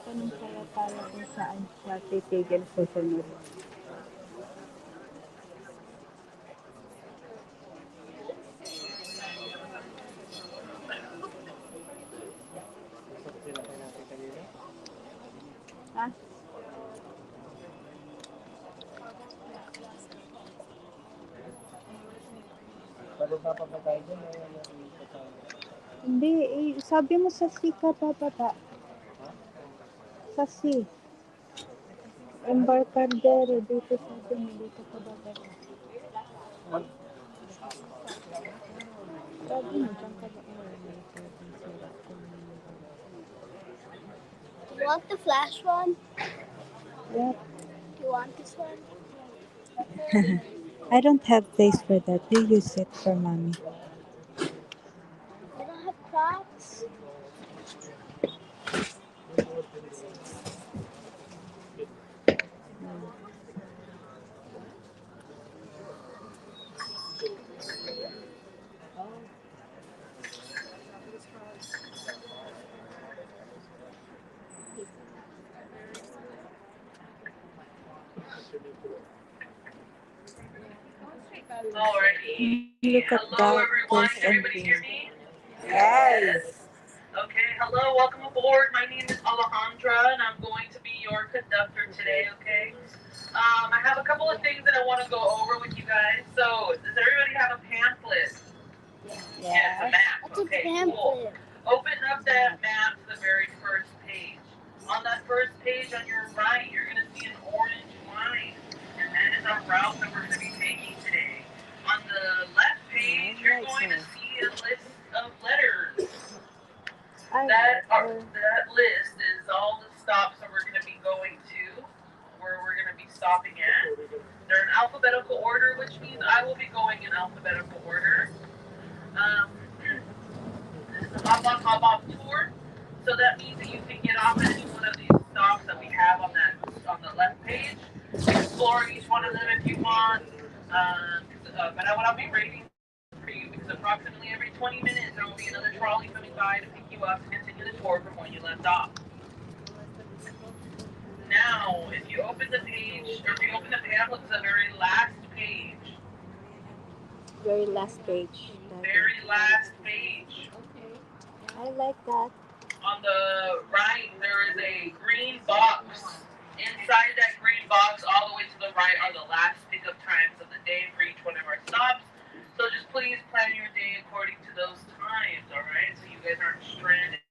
Tanong kaya tayo kung saan siya titigil sa sunod. Ha? Pagod na pa tayo dyan. Hindi, sabi mo sa sea ka bababa. Sa sea. Embarcadero, dito sabi mo, dito ka bababa. Sabi mo, dyan ka ba? Do you want the flash one? Yep. Do you want this one? I don't have place for that. You use it for mommy. I don't have Crocs. Alrighty. Look at Hello, that. everyone. Ghost Can and everybody hear me? Yes. Okay, hello, welcome aboard. My name is Alejandra, and I'm going to be your conductor today, okay? I have a couple of things that I want to go over with you guys. So, does everybody have a pamphlet? Yeah, it's a map. What's a Okay, pamphlet? cool. Open up that map to the very first page. On that first page on your right, you're going to see an orange line, and that is our route that we're going to be taking today. On the left page, you're going to see a list of letters. That list is all the stops that we're going to be going to, where we're going to be stopping at. They're in alphabetical order, which means I will be going in alphabetical order. This is a hop off tour, so that means that you can get off at any one of these stops that we have on the left page. Explore each one of them if you want. But I'll be rating for you because approximately every 20 minutes there will be another trolley coming by to pick you up to continue the tour from when you left off. Now, if you open the page, or if you open the pamphlet to the very last page. Very last page. Very last page. I like that. On the right, there is a green box. Inside that green box, all the way to the right, are the last pickup times of the day for each one of our stops. So just please plan your day according to those times, alright? So you guys aren't stranded.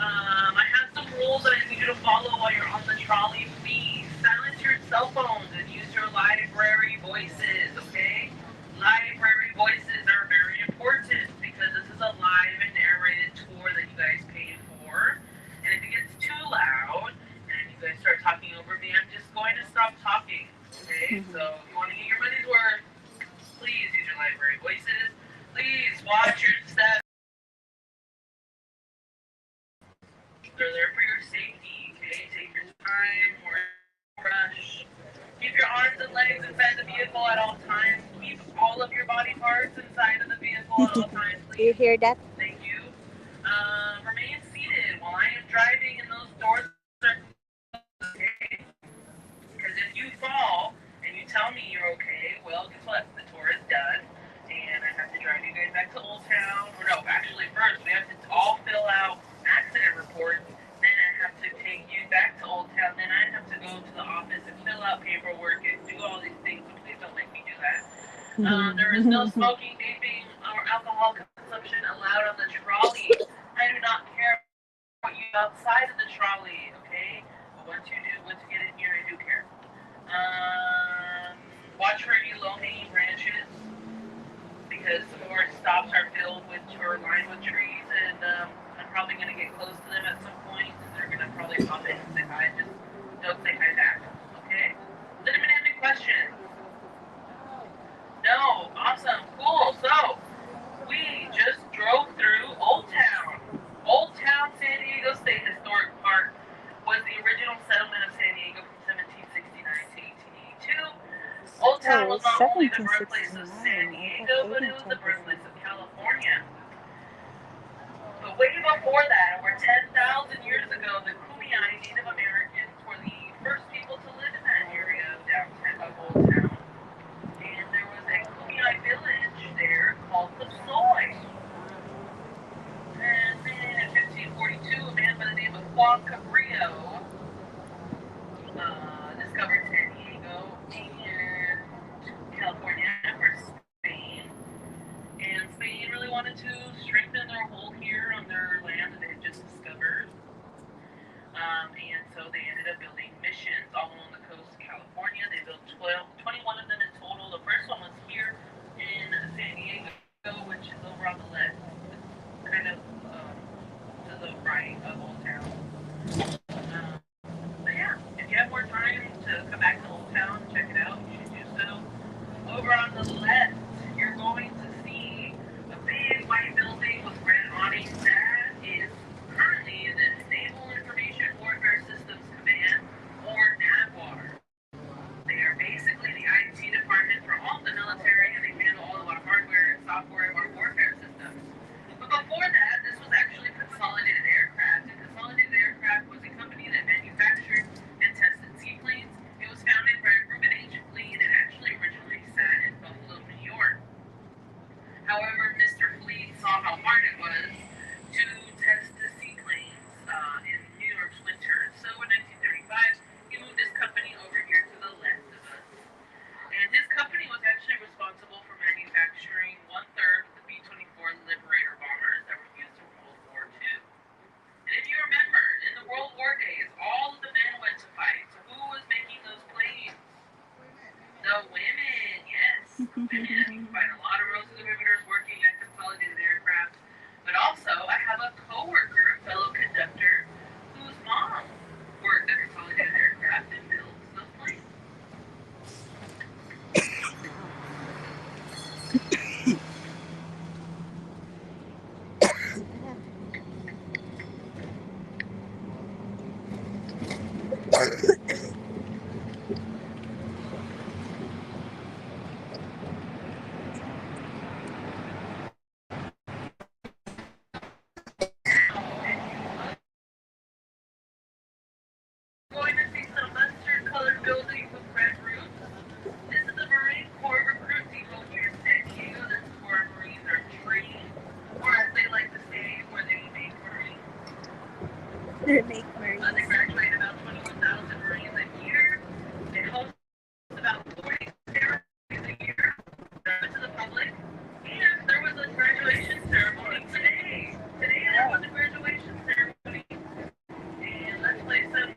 I have some rules that I need you to follow while you're on the trolley. Please silence your cell phones and use your library voices, okay? Library voices are very important because this is a live and narrated tour that you guys paid for. And if it gets too loud and you guys start talking over me, I'm just going to stop talking, okay? So if you want to get your money's worth, please use your library voices. Please watch your steps. They're there for your safety, okay? Take your time, or rush. Keep your One more time, Do you please. hear that? Thank you. Remain seated while I am driving and those doors are okay. Because if you fall and you tell me you're okay, well, guess what? The tour is done. And I have to drive you guys back to Old Town. Or no, actually, first we have to all fill out accident reports. Then I have to take you back to Old Town. Then I have to go to the office and fill out paperwork and do all these things. So please don't make me do that. There is no smoking, vaping, or alcohol consumption allowed on the trolley. I do not care what you outside of the trolley, okay? But once you get in here, I do care. Watch for any low-hanging branches because some of our stops are filled with or lined with trees, and I'm probably going to get close to them at some point, and they're going to probably pop in and say hi. Just don't say hi back, okay? Does anyone have any questions? No, awesome, cool. So we just drove through Old Town. Old Town San Diego State Historic Park was the original settlement of San Diego from 1769 to 1882. Old Town was not only the birthplace of San Diego, but it was the birthplace of California. But way before that, over 10,000 years ago, the Kumeyaay Native Americans were the first people to live in that area of downtown of Old Town. And there was a Kumeyaay village there called Lapsoi. And then in 1542, a man by the name of Juan Cabrillo discovered San Diego and California for Spain. And Spain really wanted to strengthen their hold here on their land that they had just discovered. And so they ended up building missions all along the coast of California. They built 21 of them in total. The first one was here in San Diego, which is over on the left, kind of to the right of Old Town. But yeah, if you have more time to come back to Old Town, check it out. You should do so. Over on the left, you're going to see a big white building with red awnings. That is currently the Naval Information Warfare Systems Command, or NAVWAR. They are basically the IT department for all the military, and they handle all of our hardware and software of our warfare systems. But before that, this was actually Consolidated Aircraft, and Consolidated Aircraft was a company that manufactured and tested seaplanes. It was founded by Reuben H. Fleet, and it actually originally sat in Buffalo, New York. However, Mr. Fleet saw how hard it was to test the seaplanes in New York's winter, so in 1935, he moved his company over here to the left of us. And his company was actually responsible for manufacturing 1/3 of the B-24 Liberator bombers that were used in World War II. And if you remember, in the World War days, all of the men went to fight. So who was making those planes? The women, yes. Women. You can find a lot of Roses of Riveters working at Consolidated Aircraft. But also, I have a coworker, fellow conductor, whose mom worked at Consolidated Aircraft and builds those planes. Going to see some mustard-colored buildings with red roofs. This is the Marine Corps Recruit Depot here in San Diego. This is where our Marines are trained, or as they like to say, where they make Marines. They make Marines. They graduate about 21,000 Marines a year. They host about 40 ceremonies a year. They're open to the public. And there was a graduation ceremony today. Today there was a graduation ceremony. And let's play some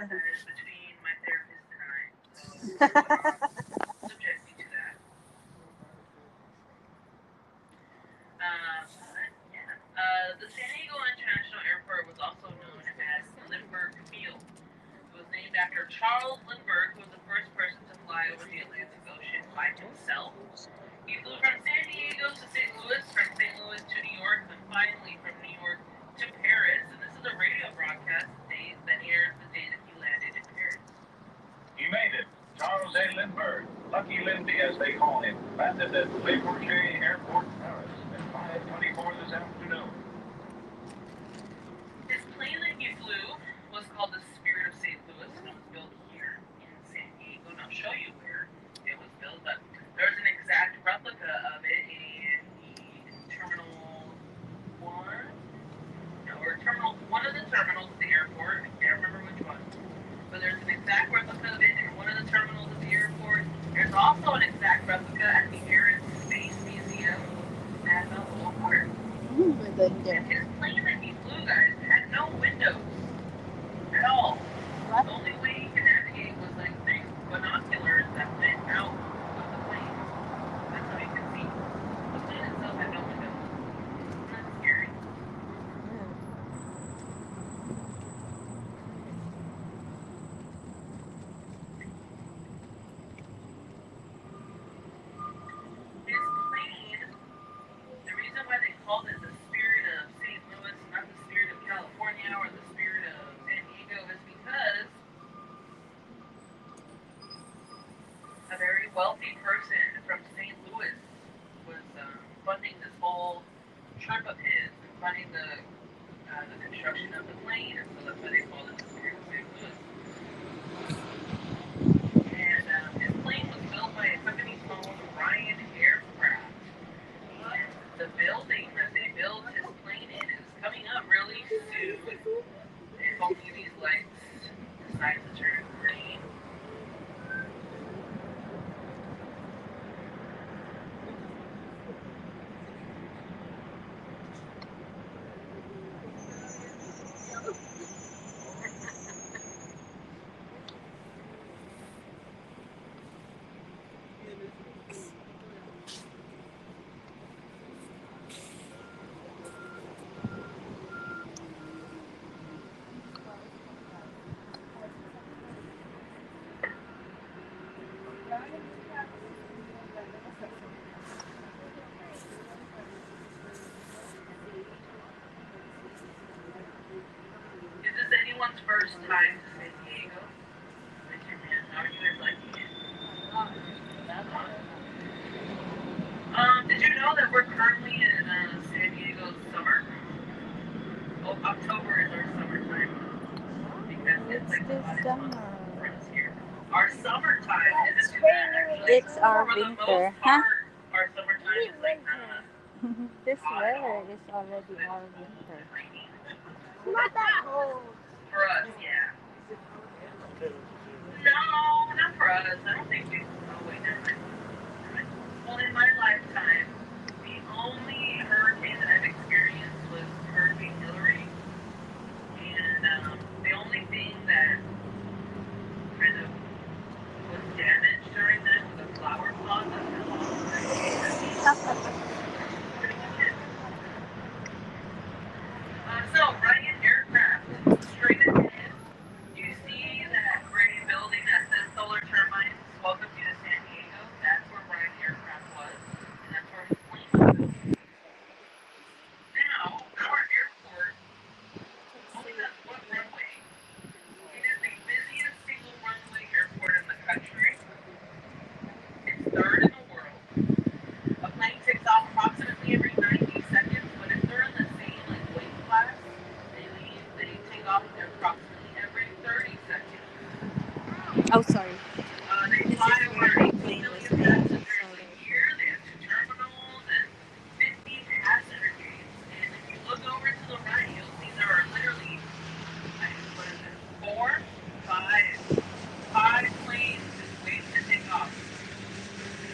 what that is between my therapist and I. So subject me to that. The San Diego International Airport was also known as Lindbergh Field. It was named after Charles Lindbergh, who was the first person to fly over the Atlantic Ocean by himself. He flew from San Diego to St. Louis, from St. Louis to New York, and finally from New York to Paris. And this is a radio broadcast that aired the day that he landed in Paris. He made it. Charles A. Lindbergh, Lucky Lindy as they call him, landed at Le Bourget Airport, Paris at 5:24 this afternoon. His plane that he flew was called the Spirit of St. Louis, and it was built here in San Diego. And I'll show you where it was built. But there's an exact replica of it in Terminal 1, or one of the terminals at the airport. I can't remember which one. But there's an exact replica of it in one of the terminals at the airport. There's also an exact replica at the Air and Space Museum at Balboa Park. We're going there. And his plane that he flew, guys, had no windows at all. What? The only way he could navigate was like these binoculars that went out of the plane. That's how you could see. The plane itself had no windows. Isn't that scary? His plane, the reason why they called it the Spirit of St. Louis, not the Spirit of California or the Spirit of San Diego, is because a very wealthy person from St. Louis was funding this whole trip of his, and funding the construction of the plane, and so that's why they called it the Spirit of St. Louis. And his plane was built by a company called Ryan Aircraft. And the building that they built his plane in is coming up really soon. And hopefully these lights decide to turn green. Is this anyone's first time to San Diego? Raise your hand. How are you guys liking it? Did you know that we're currently in San Diego summer? Oh, October is our summertime because it's like the hottest month for us here. Our summertime isn't too bad actually. It's our For the winter, most huh? part, our summertime is like This weather is already our winter. Not that cold. for us, yeah. No, not for us. I don't think we. Oh wait, never mind. Well, in my lifetime, the only hurricane that I've experienced was Hurricane Hillary, and the only thing that kind of was damaged during that was a flower pot that fell off. Pretty much it. So, Ryan Aircraft, straight ahead, you see that gray building that says Solar Turbines, welcome you to San Diego. That's where Ryan Aircraft was, and that's where his plane was built. Now, our airport only has one runway. It is the busiest single runway airport in the country. It's third in the world. A plane takes off approximately every 90 seconds, but if they're in the same weight class, they take off approximately every 30 seconds. Oh, sorry. They This fly is over where 18 the plane was million made. passengers a Sorry. year. They have 2 terminals and 50 passenger gates. And if you look over to the right, you'll see there are literally, like, what is it, 5 planes just waiting to take off.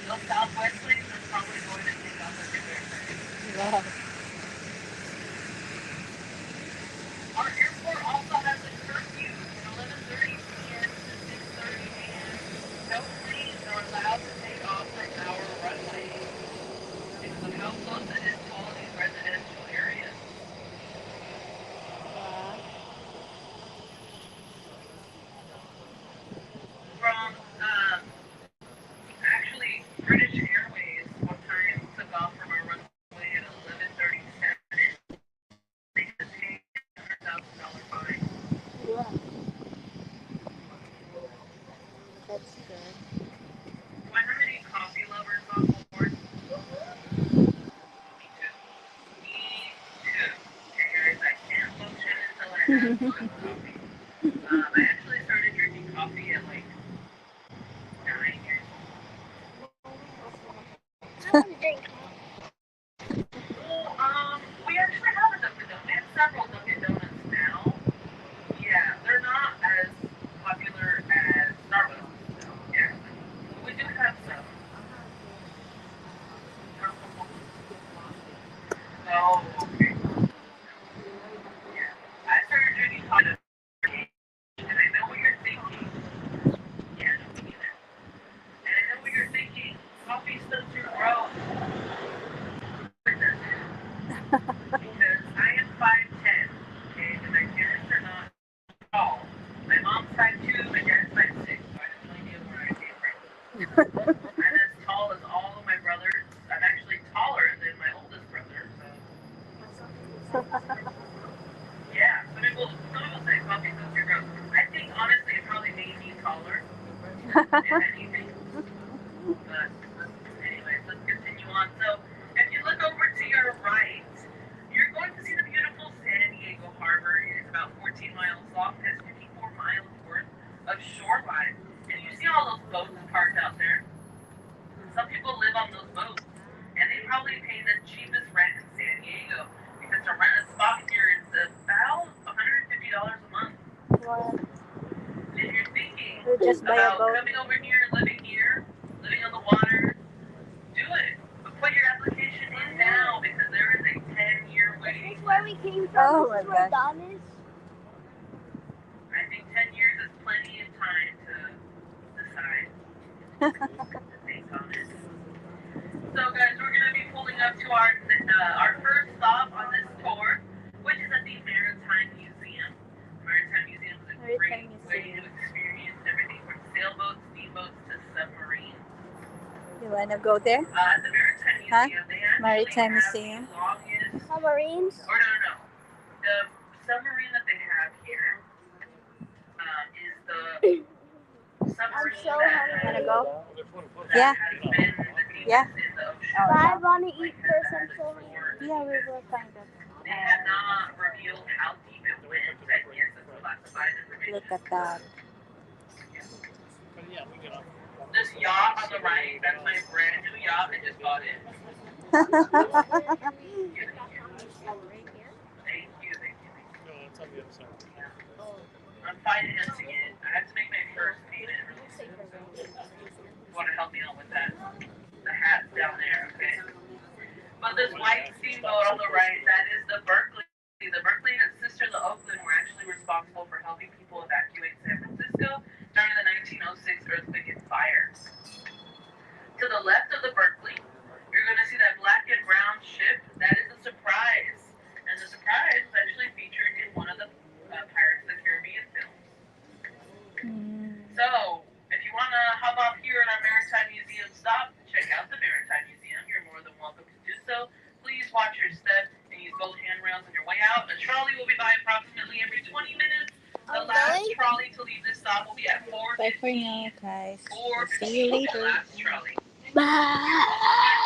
Those Southwest planes are probably going to take off every second. Wow. Our airport also has a curfew from 11:30 I actually started drinking coffee at like 9 years I want to drink. old. We actually have a Dunkin' Donuts. We have several Dunkin' Donuts now. Yeah, they're not as popular as Starbucks. Yeah, we do have some. Oh, okay. Yeah, I started drinking coffee at a age, and I know what you're thinking. Yeah, no, me neither. And I know what you're thinking. Coffee stuff your growth. It doesn't. Because I am 5'10", okay, and my parents are not tall. My mom's 5'2", my dad's 5'6", so I have no idea where I came from. I'm as tall as all of my brothers. I'm actually taller than my oldest brother, so yeah. Some people say coffee stuff your growth. I think honestly it probably made me taller, if anything. But anyways, let's continue on. So if you look over to your right, you're going to see the beautiful San Diego Harbor. It is about 14 miles long, has 54 miles worth of shoreline. And you see all those boats parked out there. Some people live on those boats, and they probably pay the cheapest rent in San Diego because to rent a spot here is about $150 a month. What? And if you're thinking We'll just buy a about boat. coming over here, living on the water, do it. But put your application in now because there is a 10-year Is waiting this where list. we came from? Oh This my is where gosh. Don is? I think 10 years is plenty of time to decide to think on it. So guys, we're going to be pulling up to our first stop on this tour, which is at the Maritime Museum. The Maritime Museum is a great Maritime way Museum. to experience everything from sailboats, steamboats to submarines. You wanna go there? At the Maritime Huh? Museum, they actually Maritime have Museum. the longest, Submarines? or no. The submarine that they have here is the submarine so that hungry. has, Wanna go? that Yeah. has been the deepest Yeah. in the ocean. Oh, But I yeah. want to eat Like, first. has I'm so hungry. explored the Yeah, we deepest. will find it. They have not revealed how deep it went. I guess it's classified information. Look at that. This yacht on the right, that's my brand new yacht. I just bought it. Thank you. I'm financing it. I have to make my first payment really soon. You want to help me out with that? The hat's down there, okay? But this white steamboat on the right, that is the Berkeley. The Berkeley and its sister, the Oakland, were actually responsible for helping people evacuate San Francisco during the 1906 earthquake and fire. To the left of the Berkeley, you're going to see that black and brown ship. That is the Surprise. And the Surprise is actually featured in one of the Pirates of the Caribbean films. So, if you want to hop off here at our Maritime Museum stop to check out the Maritime Museum, you're more than welcome to do so. Please watch your step and use both handrails on your way out. A trolley will be by approximately every 20 minutes. The last trolley to leave this stop will be at 4:15. Bye for now, guys. We'll 4:15 see you will be the later. last trolley. Bye.